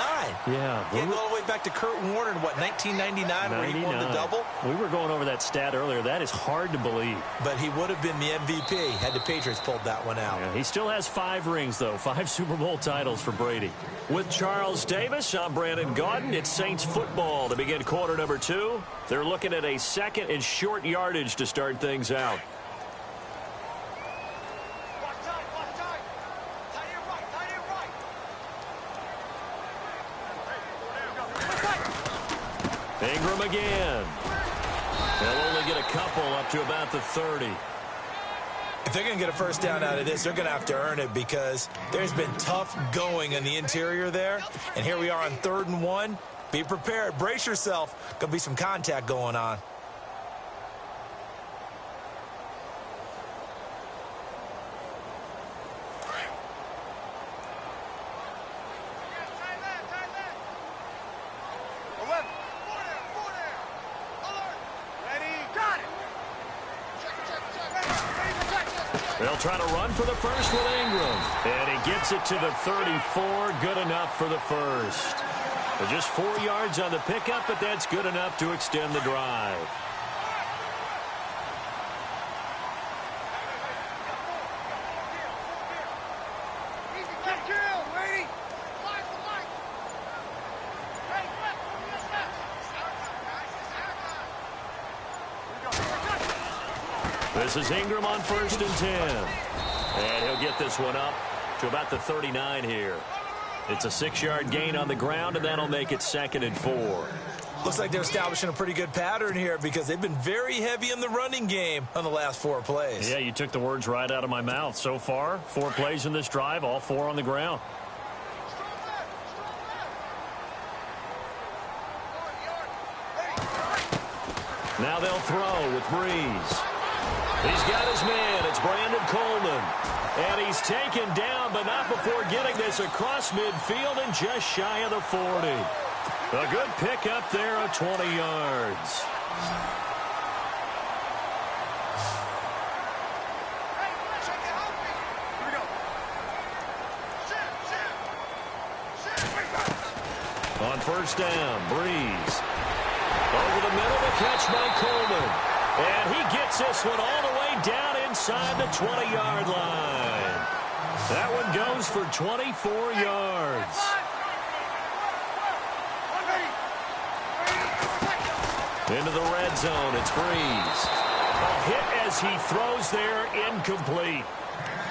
Yeah. He go all the way back to Kurt Warner in, what, 1999, where he won the double? We were going over that stat earlier. That is hard to believe. But he would have been the MVP had the Patriots pulled that one out. Yeah, he still has 5 rings, though. 5 Super Bowl titles for Brady. With Charles Davis, I'm Brandon Gaudin. It's Saints football to begin quarter number 2. They're looking at a 2nd and short yardage to start things out. Ingram again. They'll only get a couple up to about the 30. If they're going to get a first down out of this, they're going to have to earn it because there's been tough going in the interior there. And here we are on 3rd and 1. Be prepared. Brace yourself. Going to be some contact going on. They'll try to run for the first with Ingram. And he gets it to the 34. Good enough for the first. But just 4 yards on the pickup, but that's good enough to extend the drive. This is Ingram on 1st and 10. And he'll get this one up to about the 39 here. It's a 6-yard gain on the ground, and that'll make it 2nd and 4. Looks like they're establishing a pretty good pattern here because they've been very heavy in the running game on the last 4 plays. Yeah, you took the words right out of my mouth. So far, 4 plays in this drive, all 4 on the ground. Now they'll throw with Breeze. He's got his man. It's Brandon Coleman. And he's taken down, but not before getting this across midfield and just shy of the 40. A good pickup there of 20 yards. On 1st down, Breeze. Over the middle, the catch by Coleman. And he gets this one all the way down inside the 20-yard line. That one goes for 24 yards. Into the red zone, it's Breeze. A hit as he throws there, incomplete.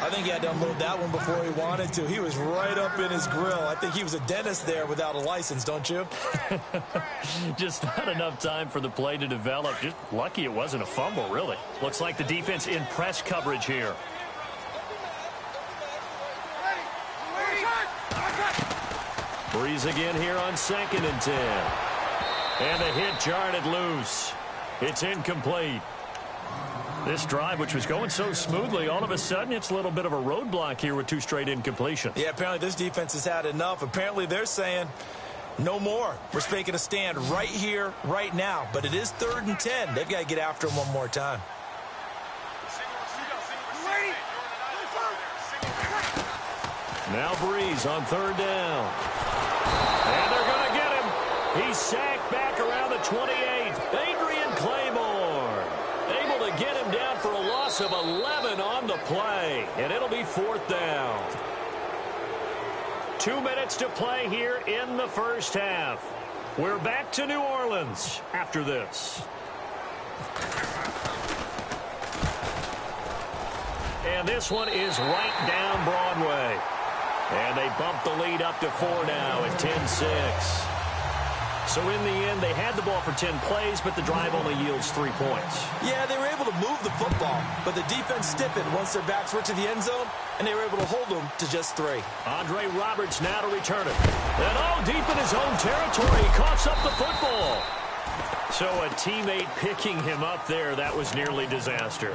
I think he had to unload that one before he wanted to. He was right up in his grill. I think he was a dentist there without a license, don't you? Just not enough time for the play to develop. Just lucky it wasn't a fumble, really. Looks like the defense in press coverage here. Breeze again here on 2nd and 10. And the hit jarred it loose. It's incomplete. This drive, which was going so smoothly, all of a sudden it's a little bit of a roadblock here with 2 straight incompletions. Yeah, apparently this defense has had enough. Apparently they're saying no more. We're making a stand right here, right now. But it is 3rd and 10. They've got to get after him one more time. Now Breeze on 3rd down. And they're going to get him. He's sacked back around the 28. Adrian Claymore able to get him down for a loss of 11 on the play. And it'll be 4th down. 2 minutes to play here in the first half. We're back to New Orleans after this. And this one is right down Broadway. And they bump the lead up to 4 now at 10-6. So in the end, they had the ball for 10 plays, but the drive only yields 3 points. Yeah, they were able to move the football, but the defense stiffened once their backs were to the end zone, and they were able to hold them to just 3. Andre Roberts now to return it. And all deep in his own territory, he coughs up the football. So a teammate picking him up there, that was nearly disaster.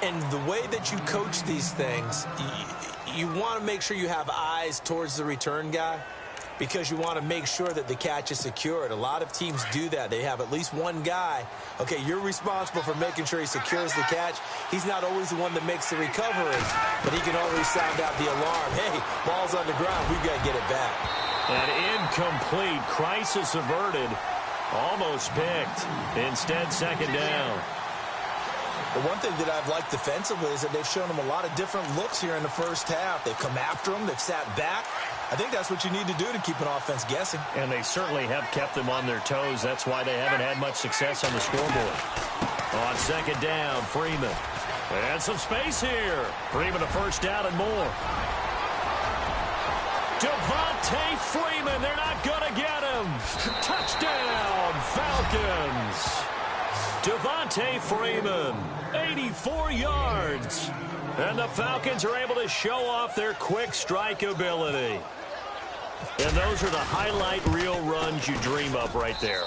And the way that you coach these things, you want to make sure you have eyes towards the return guy because you want to make sure that the catch is secured. A lot of teams do that. They have at least one guy. Okay, you're responsible for making sure he secures the catch. He's not always the one that makes the recovery, but he can always sound out the alarm. Hey, ball's on the ground. We've got to get it back. An incomplete, crisis averted, almost picked. Instead, 2nd down. The one thing that I've liked defensively is that they've shown them a lot of different looks here in the first half. They've come after them. They've sat back. I think that's what you need to do to keep an offense guessing. And they certainly have kept them on their toes. That's why they haven't had much success on the scoreboard. On 2nd down, Freeman. And some space here. Freeman a 1st down and more. Devontae Freeman. They're not going to get him. Touchdown, Falcons. Falcons. Devontae Freeman, 84 yards. And the Falcons are able to show off their quick strike ability. And those are the highlight reel runs you dream of right there.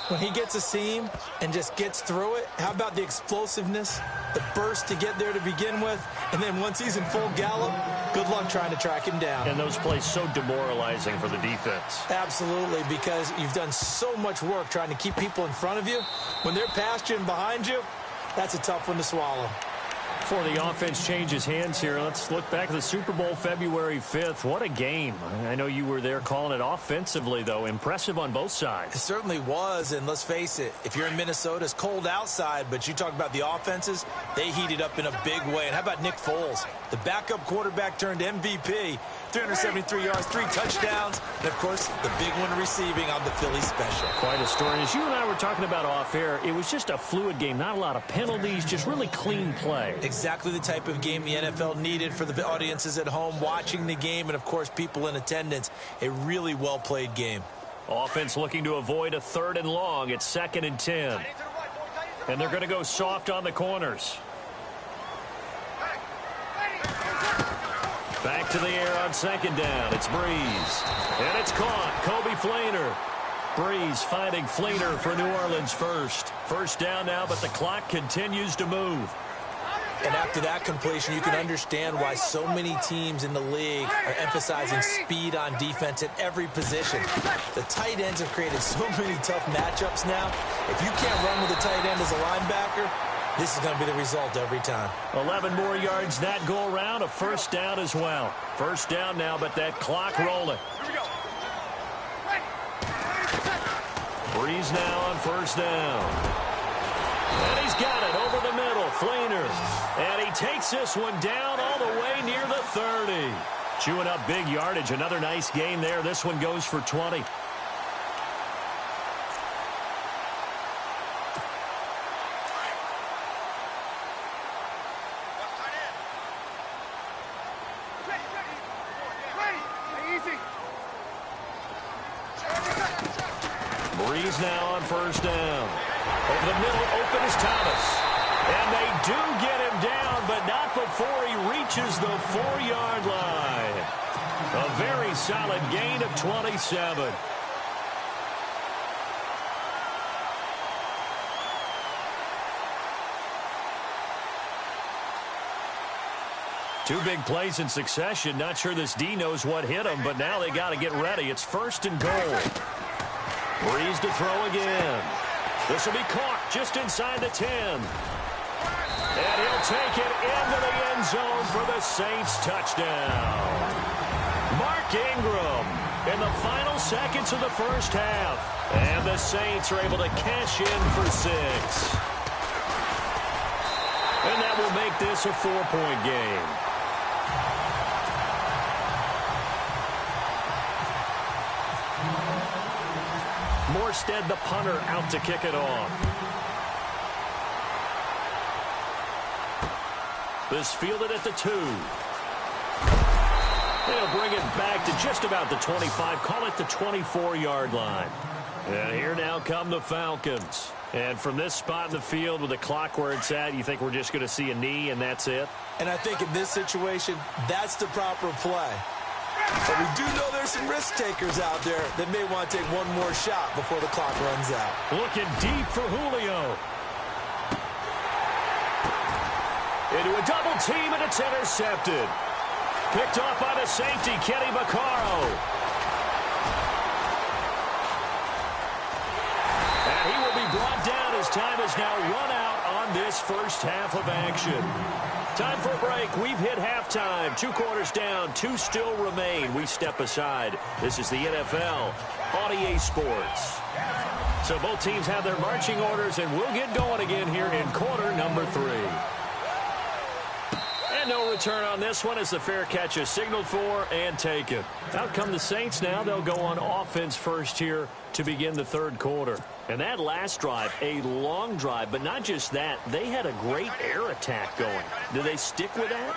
When he gets a seam and just gets through it, how about the explosiveness, the burst to get there to begin with, and then once he's in full gallop, good luck trying to track him down. And those plays so demoralizing for the defense. Absolutely, because you've done so much work trying to keep people in front of you. When they're past you and behind you, that's a tough one to swallow. Before the offense changes hands here, let's look back at the Super Bowl February 5th. What a game. I know you were there calling it offensively, though. Impressive on both sides. It certainly was, and let's face it, if you're in Minnesota, it's cold outside, but you talk about the offenses, they heated up in a big way. And how about Nick Foles? The backup quarterback turned MVP, 373 yards, 3 touchdowns, and, of course, the big one receiving on the Philly special. Quite a story. As you and I were talking about off air, it was just a fluid game, not a lot of penalties, just really clean play. Exactly the type of game the NFL needed for the audiences at home watching the game and, of course, people in attendance. A really well-played game. Offense looking to avoid a 3rd and long. It's 2nd and 10. And they're going to go soft on the corners. Back to the air on 2nd down. It's Breeze. And it's caught. Kobe Fleener. Breeze finding Fleener for New Orleans first. 1st down now, but the clock continues to move. And after that completion, you can understand why so many teams in the league are emphasizing speed on defense at every position. The tight ends have created so many tough matchups now. If you can't run with a tight end as a linebacker, this is going to be the result every time. 11 more yards that go around, a 1st down as well. 1st down now, but that clock rolling. Breeze now on 1st down. And he's got it over the middle, Fleener. And he takes this one down all the way near the 30. Chewing up big yardage. Another nice gain there. This one goes for 20. Breeze now on 1st down. Over the middle, open is Thomas. And they do get him down, but not before he reaches the 4-yard line. A very solid gain of 27. Two big plays in succession. Not sure this D knows what hit him, but now they got to get ready. It's 1st and goal. Breeze to throw again. This will be caught just inside the 10. And he'll take it into the end zone for the Saints touchdown. Mark Ingram in the final seconds of the 1st half. And the Saints are able to cash in for 6. And that will make this a 4-point game. Morstead, the punter, out to kick it off. This fielded at the 2. They'll bring it back to just about the 25. Call it the 24-yard line. And here now come the Falcons. And from this spot in the field with the clock where it's at, you think we're just going to see a knee and that's it? And I think in this situation, that's the proper play. But we do know there's some risk takers out there that may want to take one more shot before the clock runs out. Looking deep for Julio. Into a double team, and it's intercepted. Picked off by the safety, Kenny Vaccaro. And he will be brought down as time has now run out on this 1st half of action. Time for a break. We've hit halftime. 2 quarters down. 2 still remain. We step aside. This is the NFL on EA Sports. So both teams have their marching orders, and we'll get going again here in quarter number 3. And no return on this one as the fair catch is signaled for and taken. Out come the Saints now. They'll go on offense first here to begin the 3rd quarter. And that last drive, a long drive, but not just that. They had a great air attack going. Do they stick with that?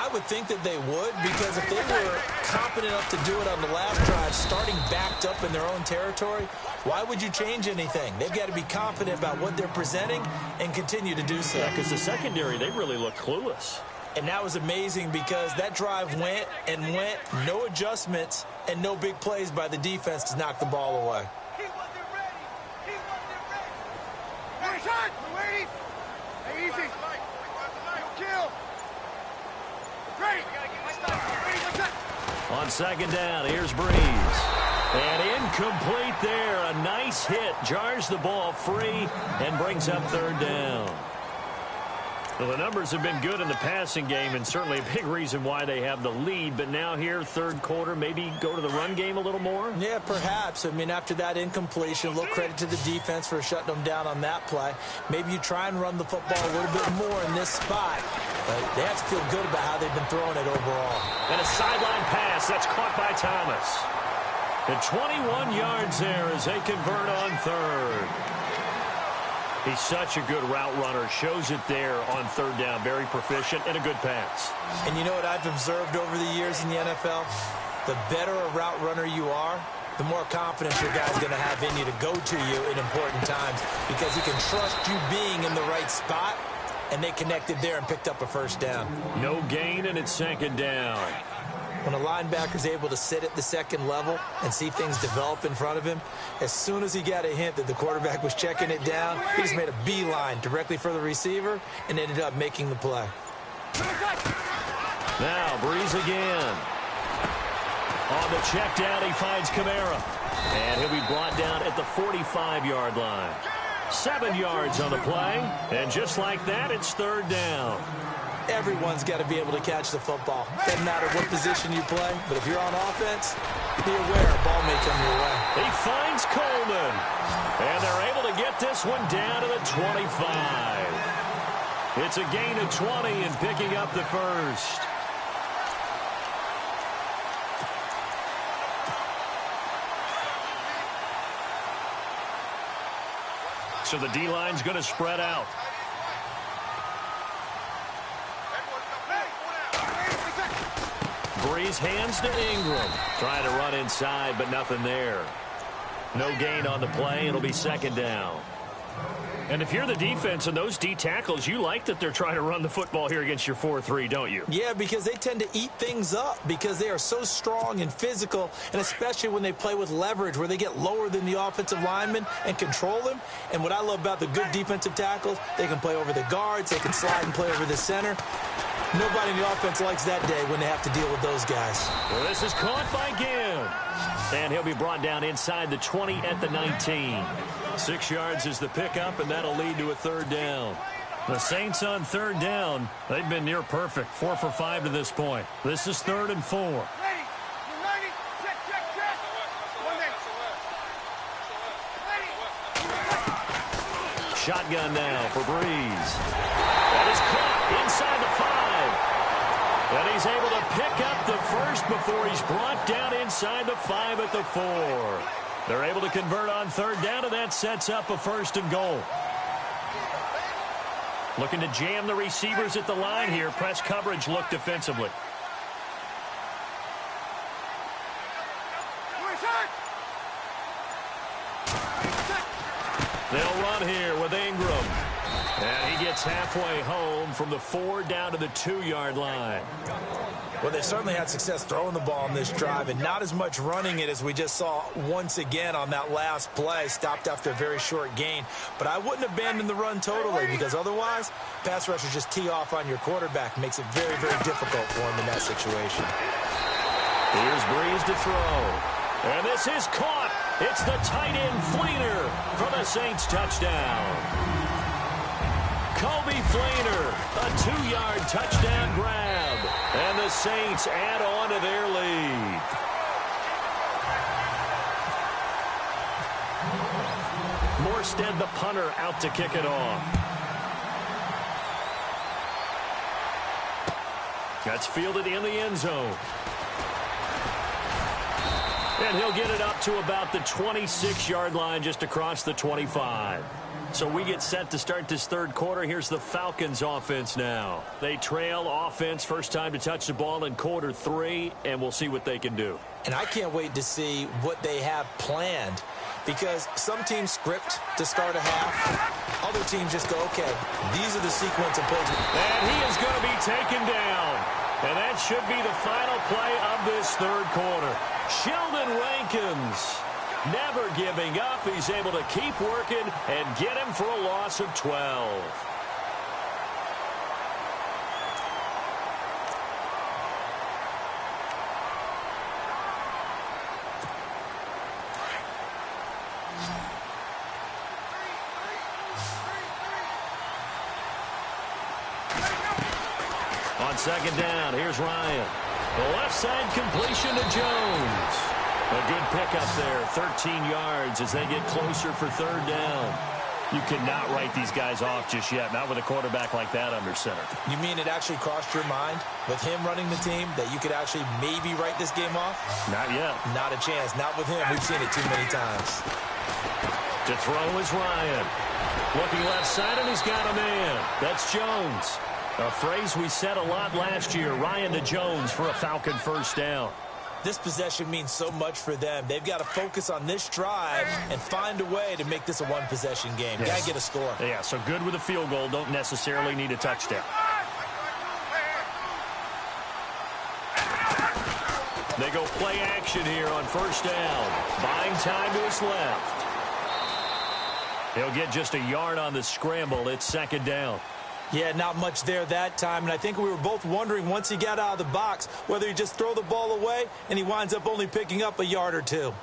I would think that they would, because if they were competent enough to do it on the last drive, starting backed up in their own territory, why would you change anything? They've got to be confident about what they're presenting and continue to do so. Yeah, because the secondary, they really looked clueless. And that was amazing because that drive went and went, no adjustments, and no big plays by the defense to knock the ball away. He wasn't ready. He wasn't ready. Shot. We're waiting. Hey, easy. You'll kill. Ready. On second down, here's Breeze. And incomplete there. A nice hit. Jars the ball free and brings up third down. Well, the numbers have been good in the passing game, and certainly a big reason why they have the lead. But now here, third quarter, maybe go to the run game a little more? Yeah, perhaps. I mean, after that incompletion, a little credit to the defense for shutting them down on that play. Maybe you try and run the football a little bit more in this spot. But they have to feel good about how they've been throwing it overall. And a sideline pass. That's caught by Thomas. And 21 yards there as they convert on third. He's such a good route runner. Shows it there on third down. Very proficient and a good pass. And you know what I've observed over the years in the NFL? The better a route runner you are, the more confidence your guy's going to have in you to go to you in important times, because he can trust you being in the right spot, and they connected there and picked up a first down. No gain, and it's second down. When a linebacker's able to sit at the second level and see things develop in front of him, as soon as he got a hint that the quarterback was checking it down, he just made a beeline directly for the receiver and ended up making the play. Now, Breeze again. On the check down, he finds Kamara. And he'll be brought down at the 45-yard line. 7 yards on the play. And just like that, it's third down. Everyone's got to be able to catch the football. Doesn't matter what position you play, but if you're on offense, be aware a ball may come your way. He finds Coleman. And they're able to get this one down to the 25. It's a gain of 20 and picking up the first. So the D-line's going to spread out. Breeze hands to Ingram. Trying to run inside, but nothing there. No gain on the play. It'll be second down. And if you're the defense and those D tackles, you like that they're trying to run the football here against your 4-3, don't you? Yeah, because they tend to eat things up because they are so strong and physical, and especially when they play with leverage where they get lower than the offensive lineman and control him. And what I love about the good defensive tackles, they can play over the guards, they can slide and play over the center. Nobody in the offense likes that day when they have to deal with those guys. Well, this is caught by Gibb. And he'll be brought down inside the 20 at the 19. 6 yards is the pickup, and that'll lead to a third down. The Saints on third down, they've been near perfect. 4 for 5 to this point. This is 3rd and 4. Ready. You ready? Check, check, check. One there. Ready. Shotgun now for Breeze. That is caught inside the 5. And he's able to pick up the first before he's brought down inside the 5 at the 4. They're able to convert on third down, and that sets up a 1st and goal. Looking to jam the receivers at the line here. Press coverage look defensively. They'll run here with Ingram. And he gets halfway home from the 4 down to the 2-yard line. Well, they certainly had success throwing the ball on this drive, and not as much running it as we just saw once again on that last play. Stopped after a very short gain. But I wouldn't abandon the run totally, because otherwise, pass rushers just tee off on your quarterback. Makes it very, very difficult for him in that situation. Here's Breeze to throw. And this is caught. It's the tight end Fleener for the Saints touchdown. Kobe Fleener, a 2-yard touchdown grab. And the Saints add on to their lead. Morstead, the punter, out to kick it off. That's fielded in the end zone. And he'll get it up to about the 26-yard line, just across the 25. So we get set to start this third quarter. Here's the Falcons offense now. They trail offense, first time to touch the ball in quarter 3, and we'll see what they can do. And I can't wait to see what they have planned, because some teams script to start a half. Other teams just go, okay, these are the sequence of plays. And he is going to be taken down. And that should be the final play of this third quarter. Sheldon Rankins, never giving up. He's able to keep working and get him for a loss of 12. On second down, here's Ryan. The left side completion to Jones. A good pickup there, 13 yards as they get closer for third down. You cannot write these guys off just yet, not with a quarterback like that under center. You mean it actually crossed your mind with him running the team that you could actually maybe write this game off? Not yet. Not a chance. Not with him. We've seen it too many times. To throw is Ryan. Looking left side, and he's got a man. That's Jones. A phrase we said a lot last year, Ryan to Jones for a Falcon first down. This possession means so much for them. They've got to focus on this drive and find a way to make this a one-possession game. Yes. Got to get a score. Yeah, so good with a field goal. Don't necessarily need a touchdown. They go play action here on first down. Buying time to his left. He'll get just a yard on the scramble. It's second down. Yeah, not much there that time, and I think we were both wondering once he got out of the box whether he just throw the ball away and he winds up only picking up a yard or two.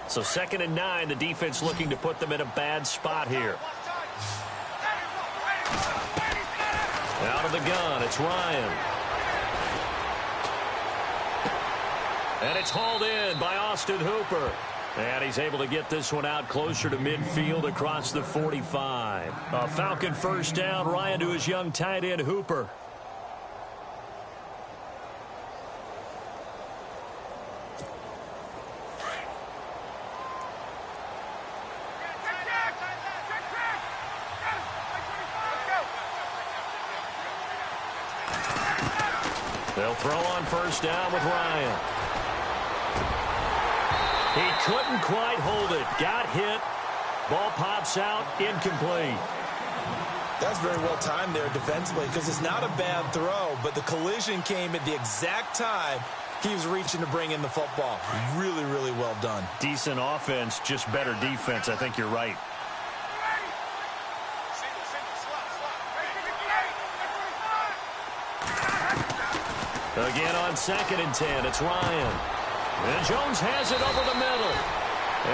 So 2nd and 9, the defense looking to put them in a bad spot here. Out of the gun, it's Ryan. And it's hauled in by Austin Hooper. And he's able to get this one out closer to midfield across the 45. A Falcon first down. Ryan to his young tight end, Hooper. They'll throw on first down with Ryan. He couldn't quite hold it. Got hit. Ball pops out. Incomplete. That's very well timed there defensively, because it's not a bad throw, but the collision came at the exact time he was reaching to bring in the football. Really, really well done. Decent offense, just better defense. I think you're right. Again on 2nd and 10, it's Ryan. And Jones has it over the middle.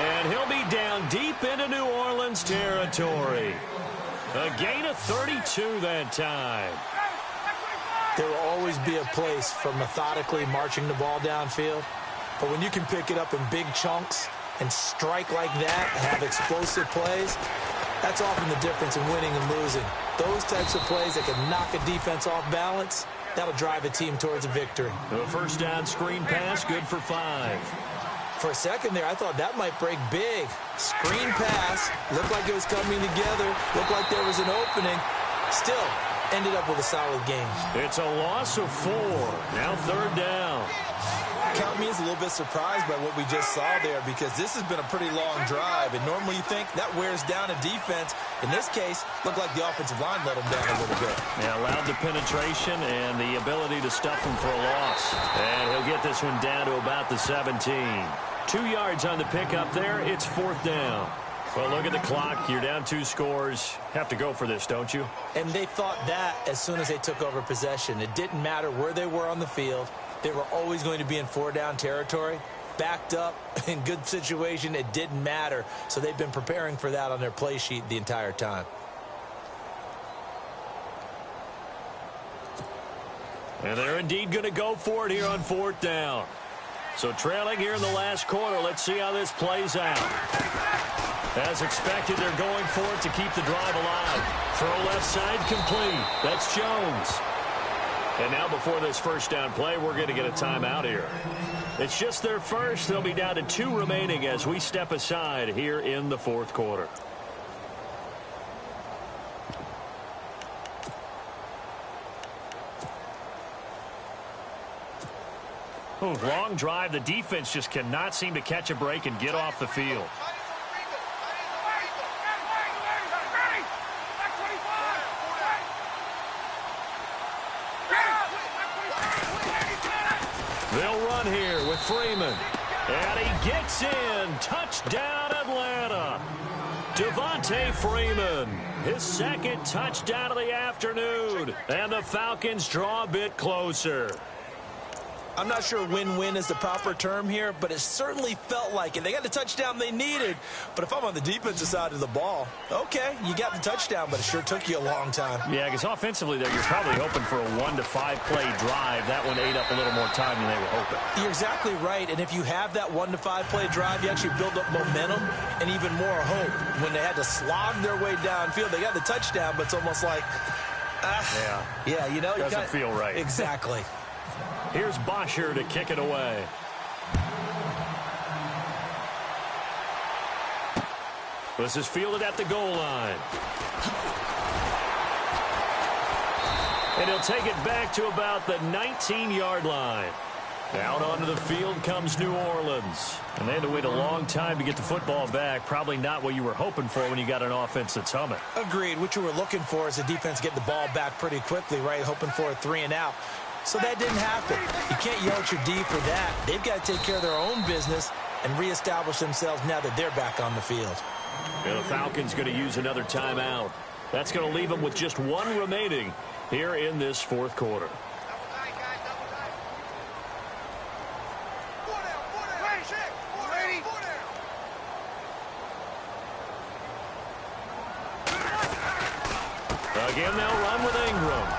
And he'll be down deep into New Orleans territory. A gain of 32 that time. There will always be a place for methodically marching the ball downfield. But when you can pick it up in big chunks and strike like that, have explosive plays, that's often the difference in winning and losing. Those types of plays that can knock a defense off balance, that'll drive a team towards a victory. A first down screen pass, good for 5. For a second there, I thought that might break big. Screen pass, looked like it was coming together, looked like there was an opening. Still, ended up with a solid game. It's a loss of 4. Now third down. Count me as a little bit surprised by what we just saw there, because this has been a pretty long drive, and normally you think that wears down a defense. In this case, looked like the offensive line let them down a little bit. Yeah, allowed the penetration and the ability to stuff him for a loss. And he'll get this one down to about the 17. 2 yards on the pickup there. It's 4th down. Well, look at the clock. You're down 2 scores. Have to go for this, don't you? And they thought that as soon as they took over possession. It didn't matter where they were on the field. They were always going to be in 4-down territory. Backed up, in good situation, it didn't matter. So they've been preparing for that on their play sheet the entire time. And they're indeed going to go for it here on 4th down. So trailing here in the last quarter. Let's see how this plays out. As expected, they're going for it to keep the drive alive. Throw left side complete. That's Jones. And now before this first down play, we're going to get a timeout here. It's just their first. They'll be down to 2 remaining as we step aside here in the fourth quarter. Oh, long drive. The defense just cannot seem to catch a break and get off the field. They'll run here with Freeman. And he gets in. Touchdown, Atlanta. Devontae Freeman, his second touchdown of the afternoon. And the Falcons draw a bit closer. I'm not sure win-win is the proper term here, but it certainly felt like it. They got the touchdown they needed, but if I'm on the defensive side of the ball, okay, you got the touchdown, but it sure took you a long time. Yeah, because offensively there, you're probably hoping for a 1 to 5 play drive. That one ate up a little more time than they were hoping. You're exactly right, and if you have that 1 to 5 play drive, you actually build up momentum and even more hope. When they had to slog their way downfield, they got the touchdown, but it's almost like, yeah, you know, doesn't feel right. Exactly. Here's Bosher to kick it away. This is fielded at the goal line. And he'll take it back to about the 19-yard line. Out onto the field comes New Orleans. And they had to wait a long time to get the football back. Probably not what you were hoping for when you got an offense that's humming. Agreed. What you were looking for is the defense get the ball back pretty quickly, right? Hoping for a 3 and out. So that didn't happen. You can't yell at your D for that. They've got to take care of their own business and reestablish themselves now that they're back on the field. And the Falcons going to use another timeout. That's going to leave them with just 1 remaining here in this fourth quarter. Again, they'll run with Ingram.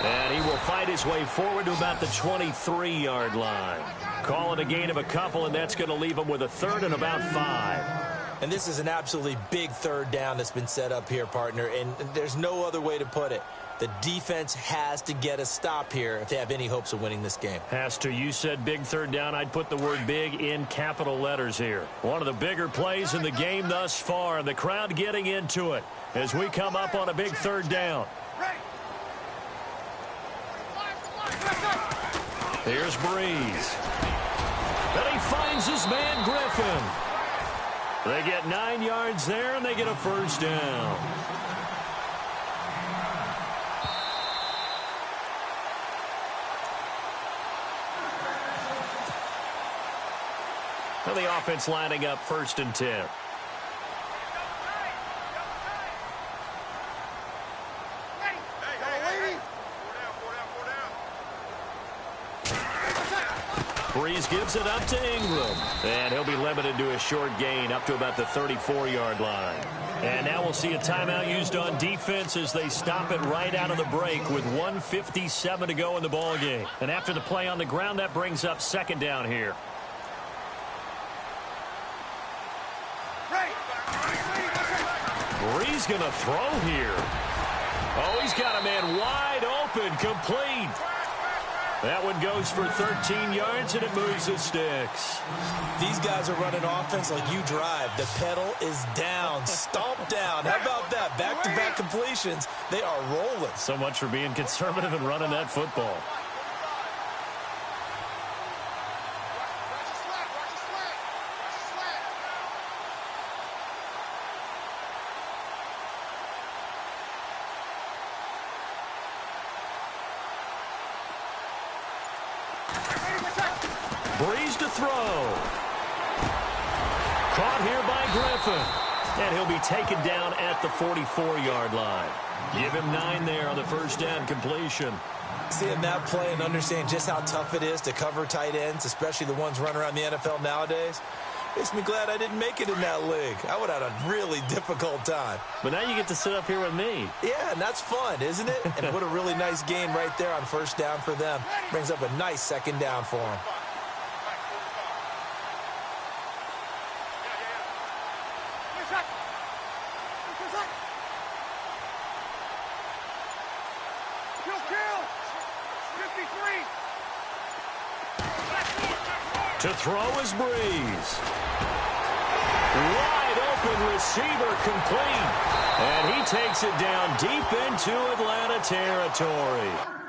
And he will fight his way forward to about the 23-yard line. Call it a gain of a couple, and that's going to leave him with a 3rd and about 5. And this is an absolutely big 3rd down that's been set up here, partner, and there's no other way to put it. The defense has to get a stop here if they have any hopes of winning this game. Has to. You said big 3rd down. I'd put the word big in capital letters here. One of the bigger plays in the game thus far, and the crowd getting into it as we come up on a big 3rd down. Here's Breeze. Then he finds his man Griffin. They get 9 yards there, and they get a 1st down. Now the offense lining up 1st and 10. Breeze gives it up to Ingram. And he'll be limited to a short gain up to about the 34-yard line. And now we'll see a timeout used on defense as they stop it right out of the break with 1:57 to go in the ballgame. And after the play on the ground, that brings up 2nd down here. Breeze going to throw here. Oh, he's got a man wide open, complete. That one goes for 13 yards, and it moves the sticks. These guys are running offense like you drive. The pedal is down, stomp down. How about that? Back-to-back completions. They are rolling. So much for being conservative and running that football. Breeze to throw. Caught here by Griffin. And he'll be taken down at the 44-yard line. Give him 9 there on the 1st down completion. Seeing that play and understand just how tough it is to cover tight ends, especially the ones running around the NFL nowadays, makes me glad I didn't make it in that league. I would have had a really difficult time. But now you get to sit up here with me. Yeah, and that's fun, isn't it? And what a really nice gain right there on 1st down for them. Brings up a nice 2nd down for them. To throw is Breeze. Wide open receiver complete. And he takes it down deep into Atlanta territory.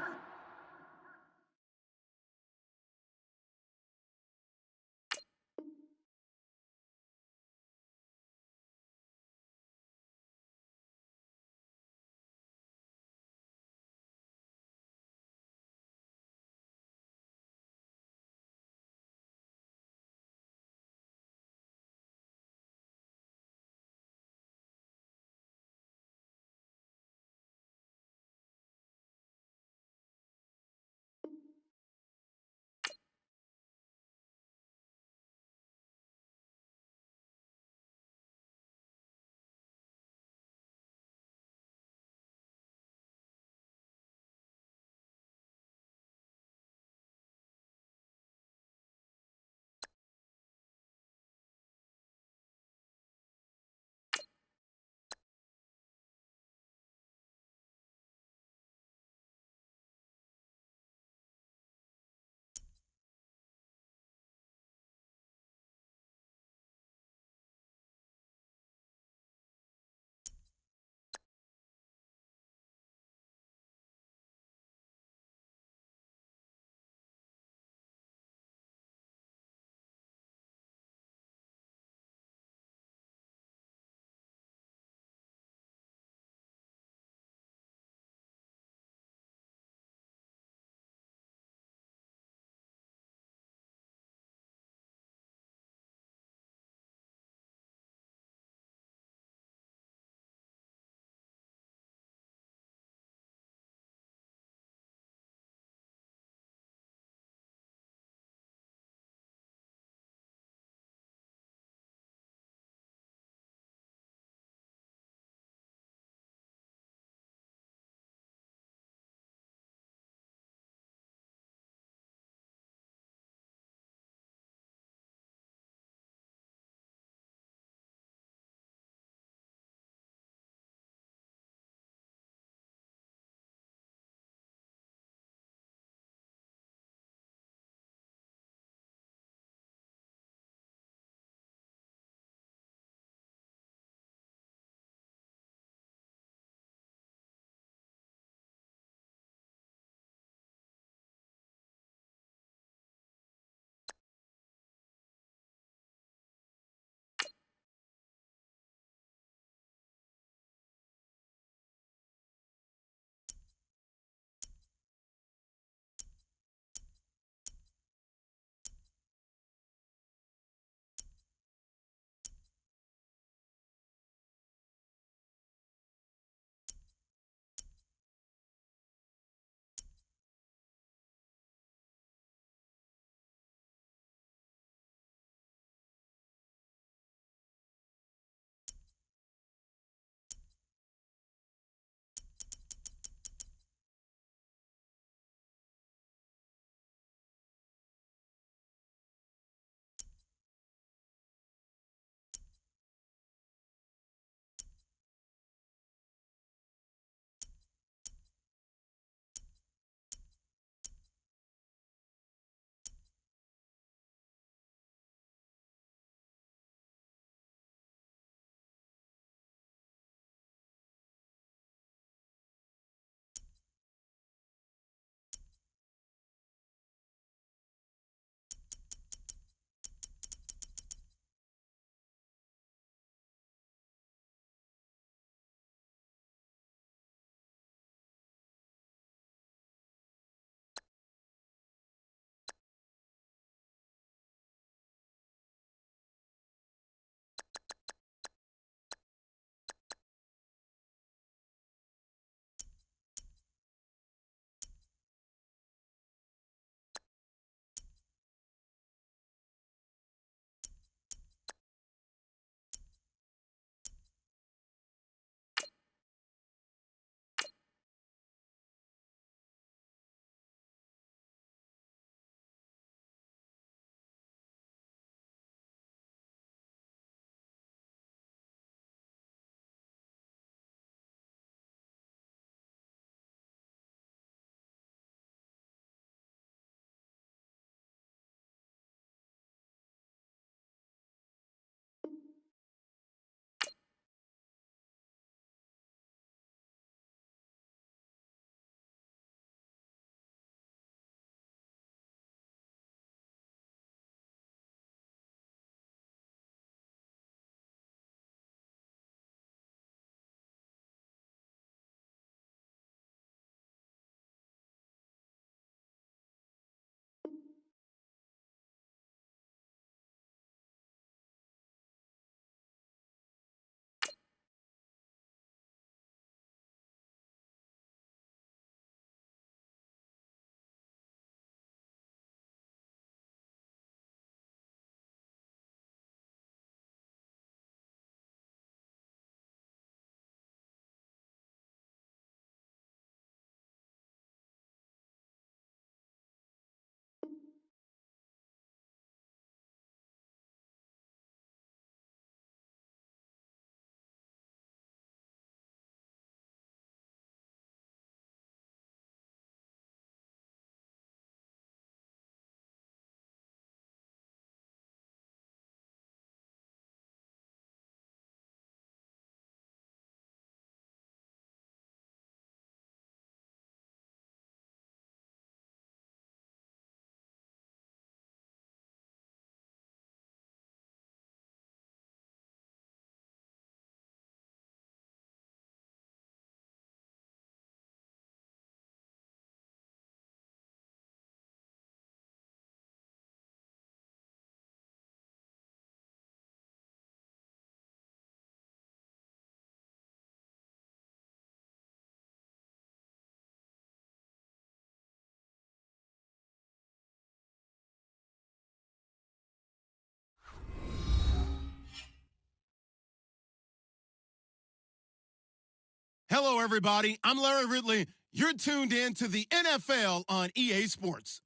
Hello, everybody. I'm Larry Ridley. You're tuned in to the NFL on EA Sports.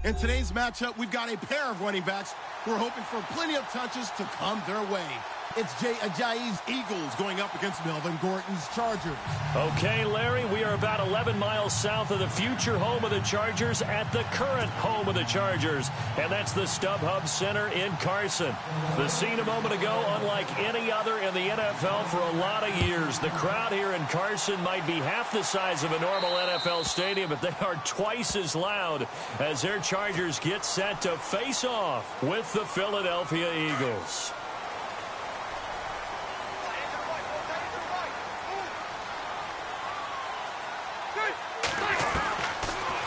In today's matchup, we've got a pair of running backs who are hoping for plenty of touches to come their way. It's Jay Ajayi's Eagles going up against Melvin Gordon's Chargers. Okay, Larry, we are about 11 miles south of the future home of the Chargers at the current home of the Chargers, and that's the StubHub Center in Carson. The scene a moment ago, unlike any other in the NFL for a lot of years. The crowd here in Carson might be half the size of a normal NFL stadium, but they are twice as loud as their Chargers get set to face off with the Philadelphia Eagles.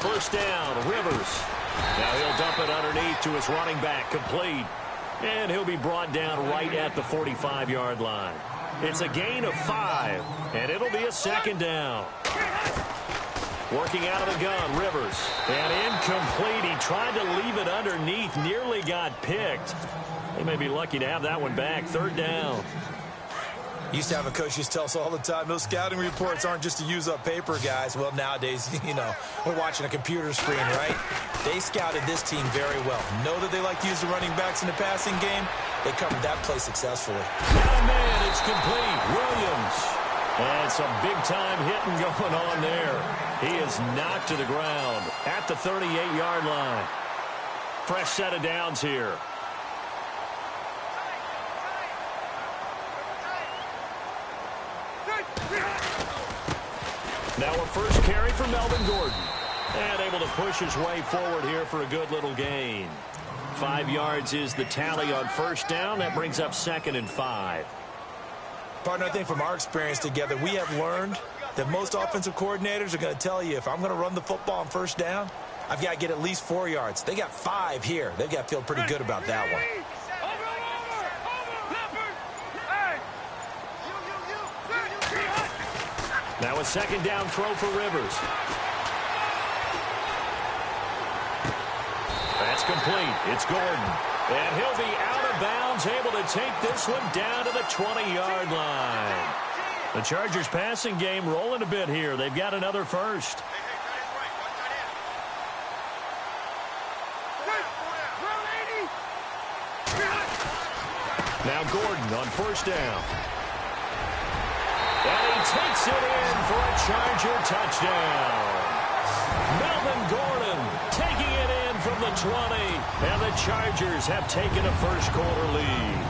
First down, Rivers. Now he'll dump it underneath to his running back, complete. And he'll be brought down right at the 45-yard line. It's a gain of 5, and it'll be a second down. Working out of the gun, Rivers. And incomplete. He tried to leave it underneath, nearly got picked. They may be lucky to have that one back. Third down. Used to have a coach used to tell us all the time, those scouting reports aren't just to use up paper, guys. Well, nowadays, we're watching a computer screen, right? They scouted this team very well. Know that they like to use the running backs in the passing game. They covered that play successfully. Oh, man, it's complete. Williams. And some big-time hitting going on there. He is knocked to the ground at the 38-yard line. Fresh set of downs here. Now a first carry for Melvin Gordon. And able to push his way forward here for a good little gain. 5 yards is the tally on first down. That brings up 2nd and 5. Partner, I think from our experience together, we have learned that most offensive coordinators are going to tell you, if I'm going to run the football on first down, I've got to get at least 4 yards. They got 5 here. They've got to feel pretty good about that one. Now a second down throw for Rivers. That's complete. It's Gordon. And he'll be out of bounds, able to take this one down to the 20-yard line. The Chargers passing game rolling a bit here. They've got another first. Now Gordon on first down. And he takes it in for a Charger touchdown. Melvin Gordon taking it in from the 20. And the Chargers have taken a first-quarter lead.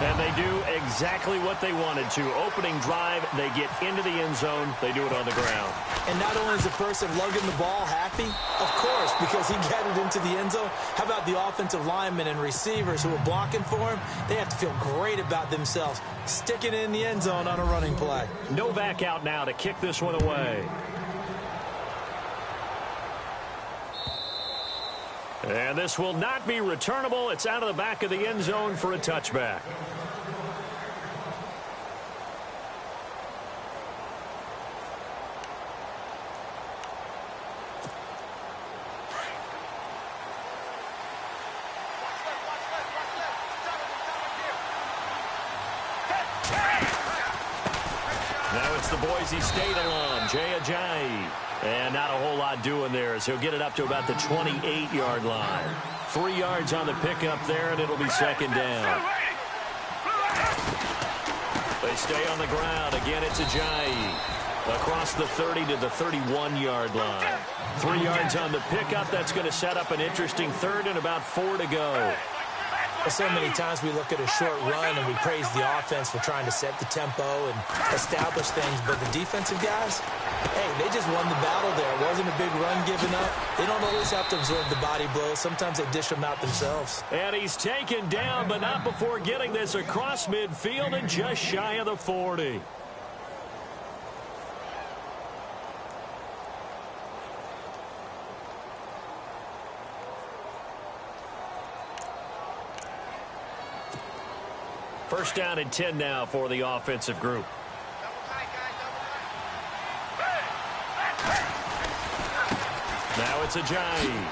And they do exactly what they wanted to. Opening drive, they get into the end zone. They do it on the ground. And not only is the person lugging the ball happy, of course, because he got it into the end zone. How about the offensive linemen and receivers who are blocking for him? They have to feel great about themselves, sticking it in the end zone on a running play. Novak out now to kick this one away. And this will not be returnable. It's out of the back of the end zone for a touchback. Now it's the Boise State alum, Jay Ajayi. And not a whole lot doing there as he'll get it up to about the 28-yard line. 3 yards on the pickup there, and it'll be second down. They stay on the ground. Again, it's Ajayi. Across the 30 to the 31-yard line. 3 yards on the pickup. That's going to set up an interesting third and about 4 to go. So many times we look at a short run and we praise the offense for trying to set the tempo and establish things, but the defensive guys, hey, they just won the battle there. It wasn't a big run given up. They don't always have to absorb the body blows. Sometimes they dish them out themselves. And he's taken down, but not before getting this across midfield and just shy of the 40. First down and 10 now for the offensive group. Now it's Ajayi.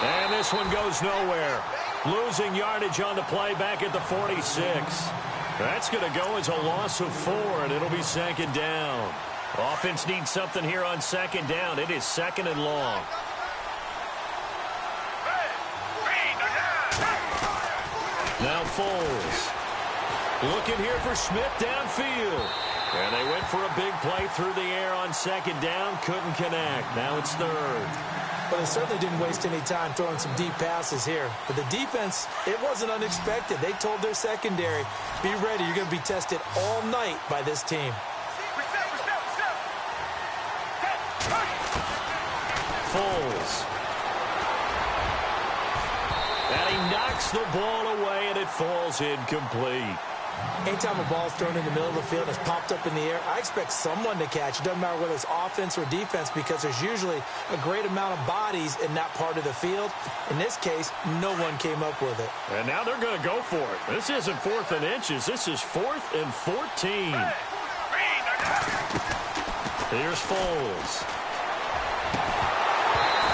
And this one goes nowhere. Losing yardage on the play back at the 46. That's going to go as a loss of 4, and it'll be second down. Offense needs something here on second down. It is second and long. Now Foles. Looking here for Smith downfield. And they went for a big play through the air on second down. Couldn't connect. Now it's third. Well, they certainly didn't waste any time throwing some deep passes here. But the defense, it wasn't unexpected. They told their secondary, be ready. You're going to be tested all night by this team. Foles. And he knocks the ball away, and it falls incomplete. Anytime a ball's thrown in the middle of the field, it's popped up in the air, I expect someone to catch. It doesn't matter whether it's offense or defense, because there's usually a great amount of bodies in that part of the field. In this case, no one came up with it. And now they're going to go for it. This isn't 4th and inches. This is 4th and 14. Here's Foles.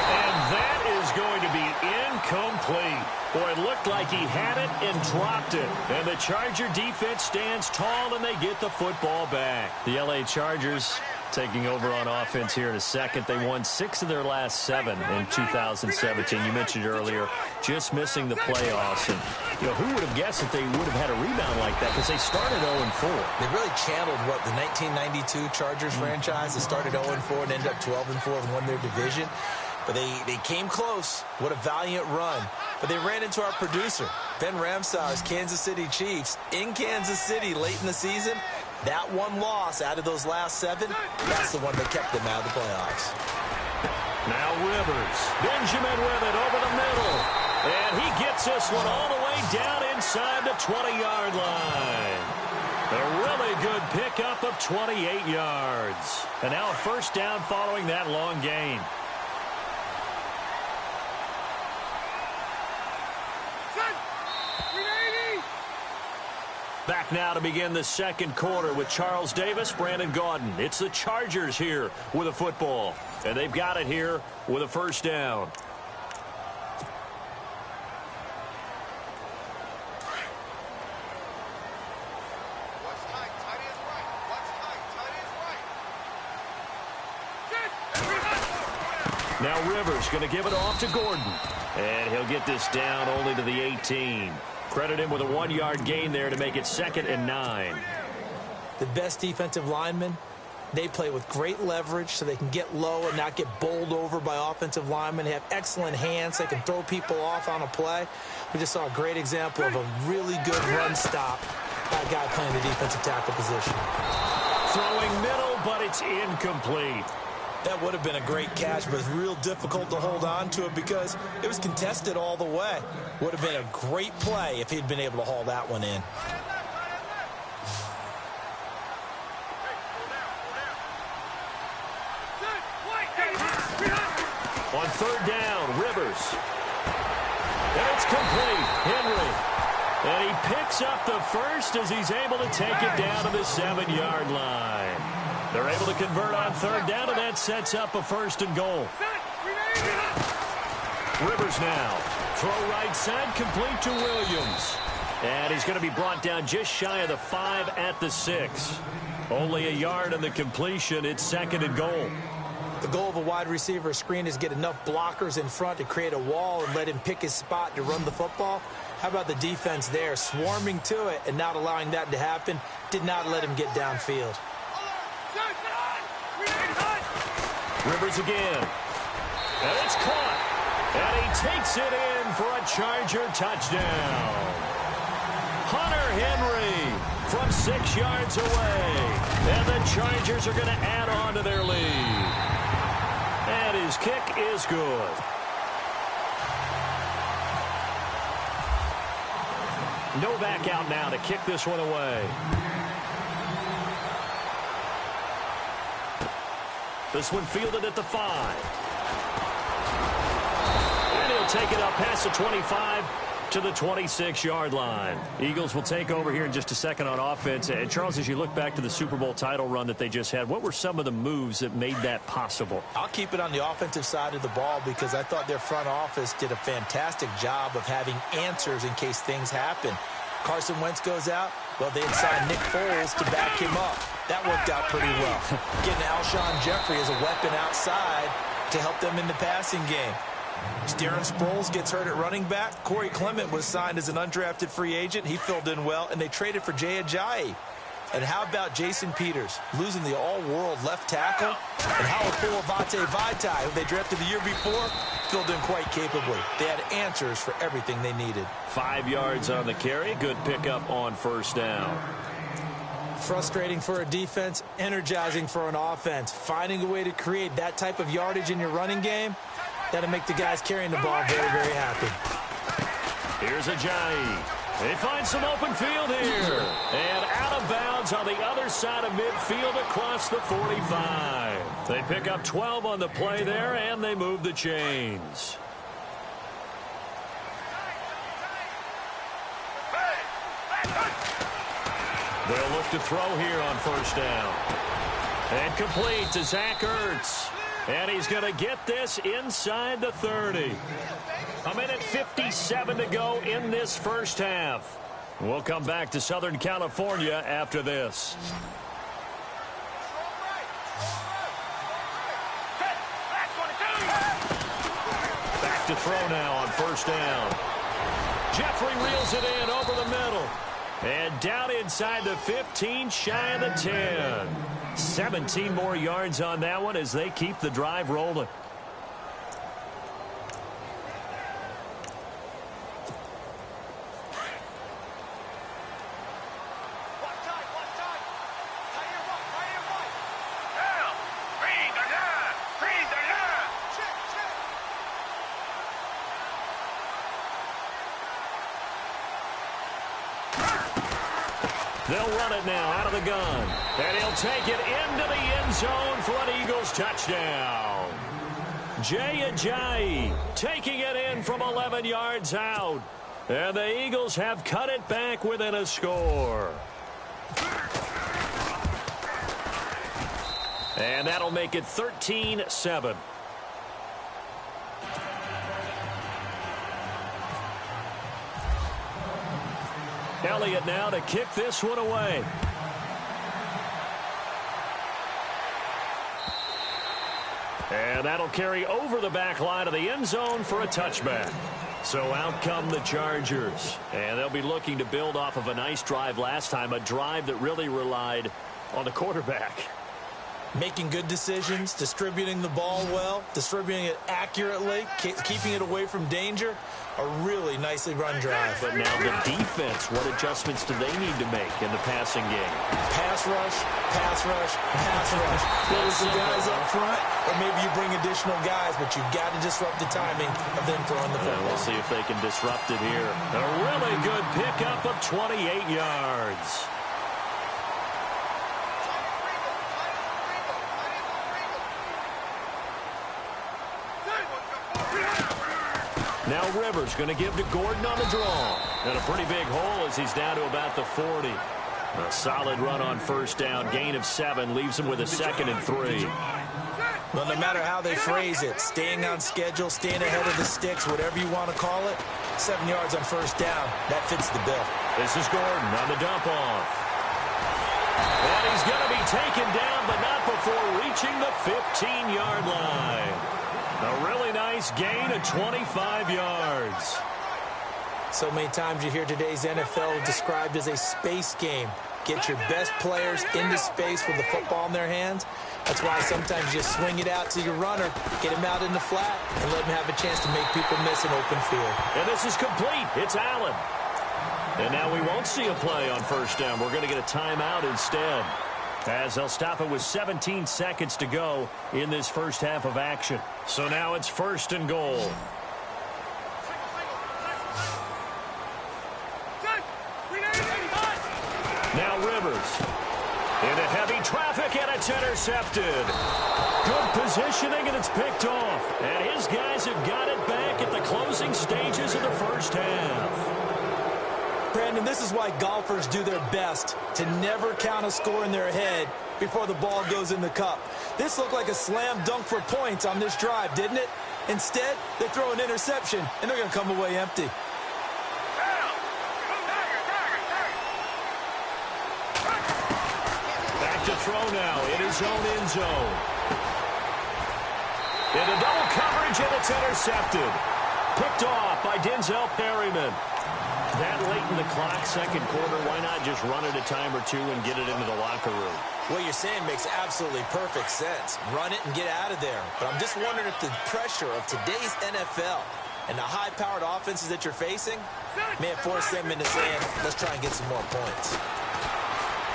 And that is going to be incomplete. Boy, it looked like he had it and dropped it. And the Charger defense stands tall, and they get the football back. The L.A. Chargers taking over on offense here in a second. They won 6 of their last 7 in 2017. You mentioned earlier, just missing the playoffs. And, you know, who would have guessed that they would have had a rebound like that, because they started 0-4. They really channeled what the 1992 Chargers franchise. They started 0-4 and ended up 12-4 and won their division. But they came close. What a valiant run. But they ran into our producer, Ben Ramsauer's Kansas City Chiefs, in Kansas City late in the season. That one loss out of those last 7, that's the one that kept them out of the playoffs. Now Rivers. Benjamin with it over the middle. And he gets this one all the way down inside the 20-yard line. A really good pickup of 28 yards. And now a first down following that long gain. Back now to begin the second quarter with Charles Davis, Brandon Gaudin. It's the Chargers here with a football. And they've got it here with a first down. Now Rivers going to give it off to Gordon. And he'll get this down only to the 18. Credit him with a 1-yard gain there to make it 2nd and 9. The best defensive linemen, they play with great leverage so they can get low and not get bowled over by offensive linemen. They have excellent hands. They can throw people off on a play. We just saw a great example of a really good run stop by a guy playing the defensive tackle position. Throwing middle, but it's incomplete. That would have been a great catch, but it's real difficult to hold on to it because it was contested all the way. Would have been a great play if he'd been able to haul that one in. On third down, Rivers. And it's complete. Henry. And he picks up the first as he's able to take it down to the 7-yard line. They're able to convert on third down, and that sets up a 1st and goal. Rivers now. Throw right side, complete to Williams. And he's going to be brought down just shy of the 5 at the 6. Only a yard on the completion. It's 2nd and goal. The goal of a wide receiver screen is get enough blockers in front to create a wall and let him pick his spot to run the football. How about the defense there, swarming to it and not allowing that to happen? Did not let him get downfield. Rivers again. And it's caught. And he takes it in for a Charger touchdown. Hunter Henry from 6 yards away. And the Chargers are going to add on to their lead. And his kick is good. Novak out now to kick this one away. This one fielded at the 5. And he'll take it up past the 25 to the 26-yard line. Eagles will take over here in just a second on offense. And, Charles, as you look back to the Super Bowl title run that they just had, what were some of the moves that made that possible? I'll keep it on the offensive side of the ball because I thought their front office did a fantastic job of having answers in case things happen. Carson Wentz goes out. Well, they had signed Nick Foles to back him up. That worked out pretty well. Getting Alshon Jeffrey as a weapon outside to help them in the passing game. Darren Sproles gets hurt at running back. Corey Clement was signed as an undrafted free agent. He filled in well, and they traded for Jay Ajayi. And how about Jason Peters losing the all-world left tackle? And how about Vate Vaitai, who they drafted the year before, filled in quite capably. They had answers for everything they needed. 5 yards on the carry. Good pickup on first down. Frustrating for a defense, energizing for an offense. Finding a way to create that type of yardage in your running game, that'll make the guys carrying the ball very, very happy. Here's Ajayi. They find some open field here. And out of bounds on the other side of midfield across the 45. They pick up 12 on the play there, and they move the chains. They'll look to throw here on first down. And complete to Zach Ertz. And he's going to get this inside the 30. A minute 57 to go in this first half. We'll come back to Southern California after this. Back to throw now on first down. Jeffrey reels it in over the middle. And down inside the 15, shy of the 10. 17 more yards on that one as they keep the drive rolling. They'll run it now out of the gun. And he'll take it into the end zone for an Eagles touchdown. Jay Ajayi taking it in from 11 yards out. And the Eagles have cut it back within a score. And that'll make it 13-7. Elliott now to kick this one away. And that'll carry over the back line of the end zone for a touchback. So out come the Chargers. And they'll be looking to build off of a nice drive last time, a drive that really relied on the quarterback. Making good decisions, distributing the ball well, distributing it accurately, keeping it away from danger. A really nicely run drive. But now the defense, what adjustments do they need to make in the passing game? Pass rush, pass rush, pass rush. Whether it's the guys up front, or maybe you bring additional guys, but you've got to disrupt the timing of them throwing the football. We'll see if they can disrupt it here. A really good pickup of 28 yards. Now Rivers going to give to Gordon on the draw. And a pretty big hole as he's down to about the 40. A solid run on first down. Gain of 7 leaves him with a 2nd and 3. Well, no matter how they phrase it, staying on schedule, staying ahead of the sticks, whatever you want to call it, 7 yards on first down, that fits the bill. This is Gordon on the dump off. And he's going to be taken down, but not before reaching the 15-yard line. A really nice gain of 25 yards. So many times you hear today's NFL described as a space game. Get your best players into space with the football in their hands. That's why sometimes you swing it out to your runner, get him out in the flat, and let him have a chance to make people miss an open field. And this is complete. It's Allen. And now we won't see a play on first down. We're going to get a timeout instead, as they'll stop it with 17 seconds to go in this first half of action. So now it's 1st and goal. Now Rivers into heavy traffic, and it's intercepted. Good positioning, and it's picked off. And his guys have got it back at the closing stages of the first half. Brandon, this is why golfers do their best to never count a score in their head before the ball goes in the cup. This looked like a slam dunk for points on this drive, didn't it? Instead, they throw an interception, and they're going to come away empty. to throw now in his own end zone. Into double coverage, and it's intercepted. Picked off by Denzel Perryman. That late in the clock, second quarter, why not just run it a time or two and get it into the locker room? What you're saying makes absolutely perfect sense. Run it and get out of there. But I'm just wondering if the pressure of today's NFL and the high-powered offenses that you're facing may have forced them into saying, let's try and get some more points.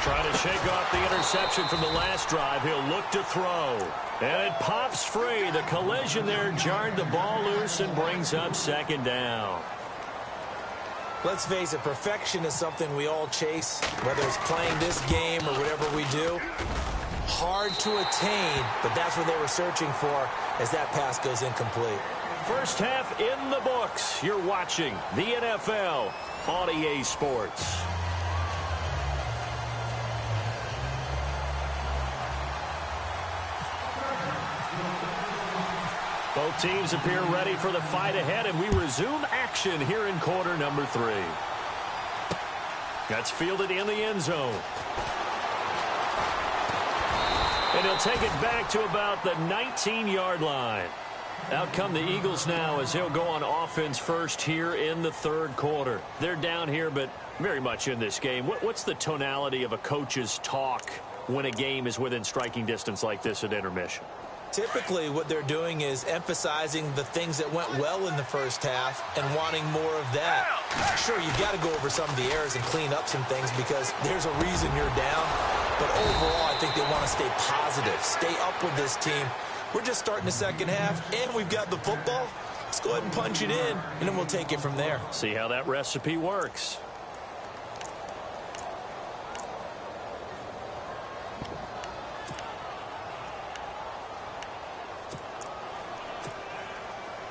Trying to shake off the interception from the last drive. He'll look to throw. And it pops free. The collision there jarred the ball loose and brings up second down. Let's face it, perfection is something we all chase, whether it's playing this game or whatever we do. Hard to attain, but that's what they were searching for as that pass goes incomplete. First half in the books. You're watching the NFL on EA Sports. Both teams appear ready for the fight ahead, and we resume action here in quarter number 3. That's fielded in the end zone. And he'll take it back to about the 19-yard line. Out come the Eagles now as they'll go on offense first here in the third quarter. They're down here, but very much in this game. What's the tonality of a coach's talk when a game is within striking distance like this at intermission? Typically, what they're doing is emphasizing the things that went well in the first half and wanting more of that. Sure, you've got to go over some of the errors and clean up some things because there's a reason you're down. But overall, I think they want to stay positive, stay up with this team. We're just starting the second half, and we've got the football. Let's go ahead and punch it in, and then we'll take it from there. See how that recipe works.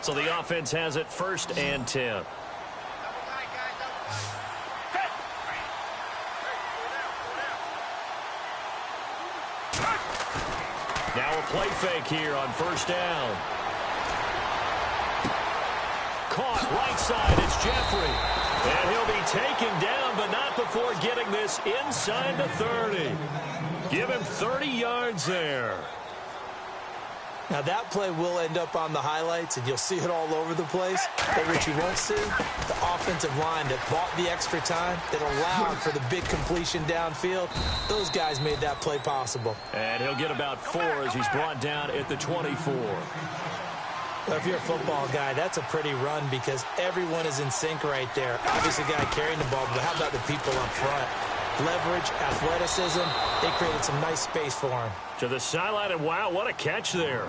So the offense has it first and 10. Now a play fake here on first down. Caught right side. It's Jeffrey. And he'll be taken down, but not before getting this inside the 30. Give him 30 yards there. Now, that play will end up on the highlights, and you'll see it all over the place. But what you won't see, the offensive line that bought the extra time, that allowed for the big completion downfield, those guys made that play possible. And he'll get about 4 as he's brought down at the 24. Well, if you're a football guy, that's a pretty run because everyone is in sync right there. Obviously, the guy carrying the ball, but how about the people up front? Leverage, athleticism, they created some nice space for him. To the sideline, and wow, what a catch there.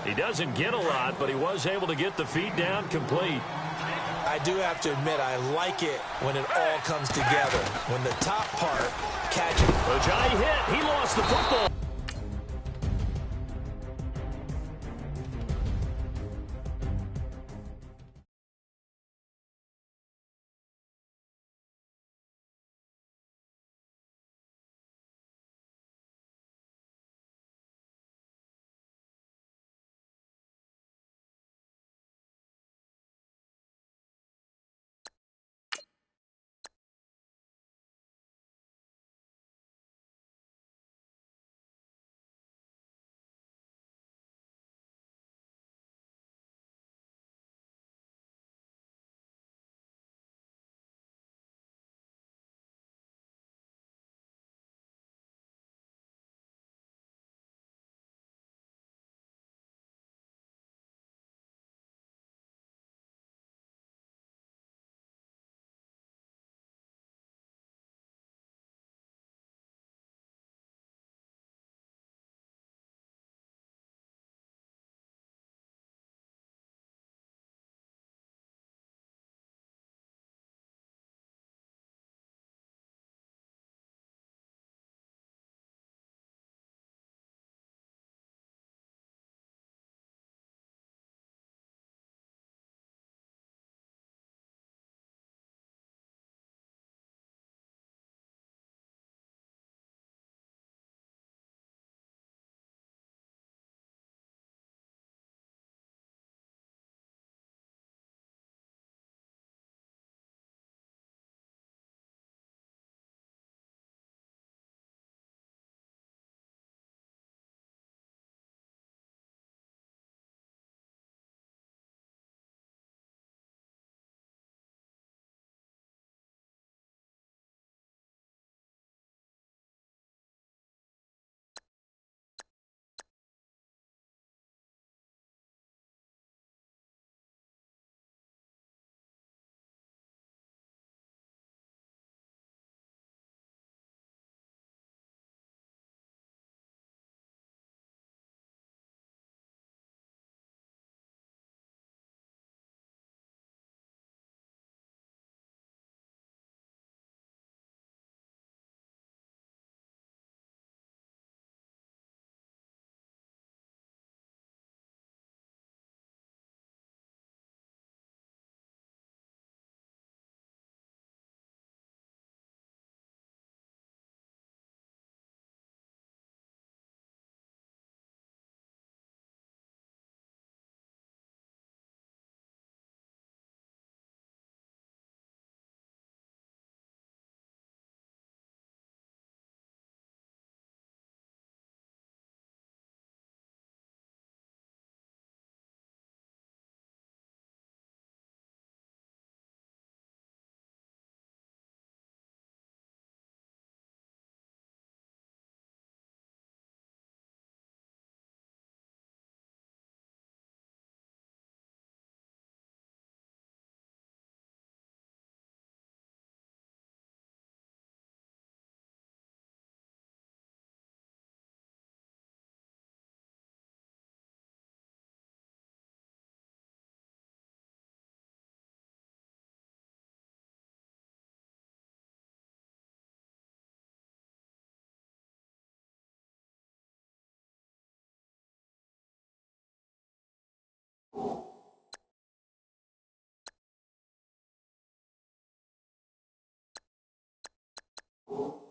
He doesn't get a lot, but he was able to get the feet down complete. I do have to admit, I like it when it all comes together. When the top part catches. Ojai hit. He lost the football. you.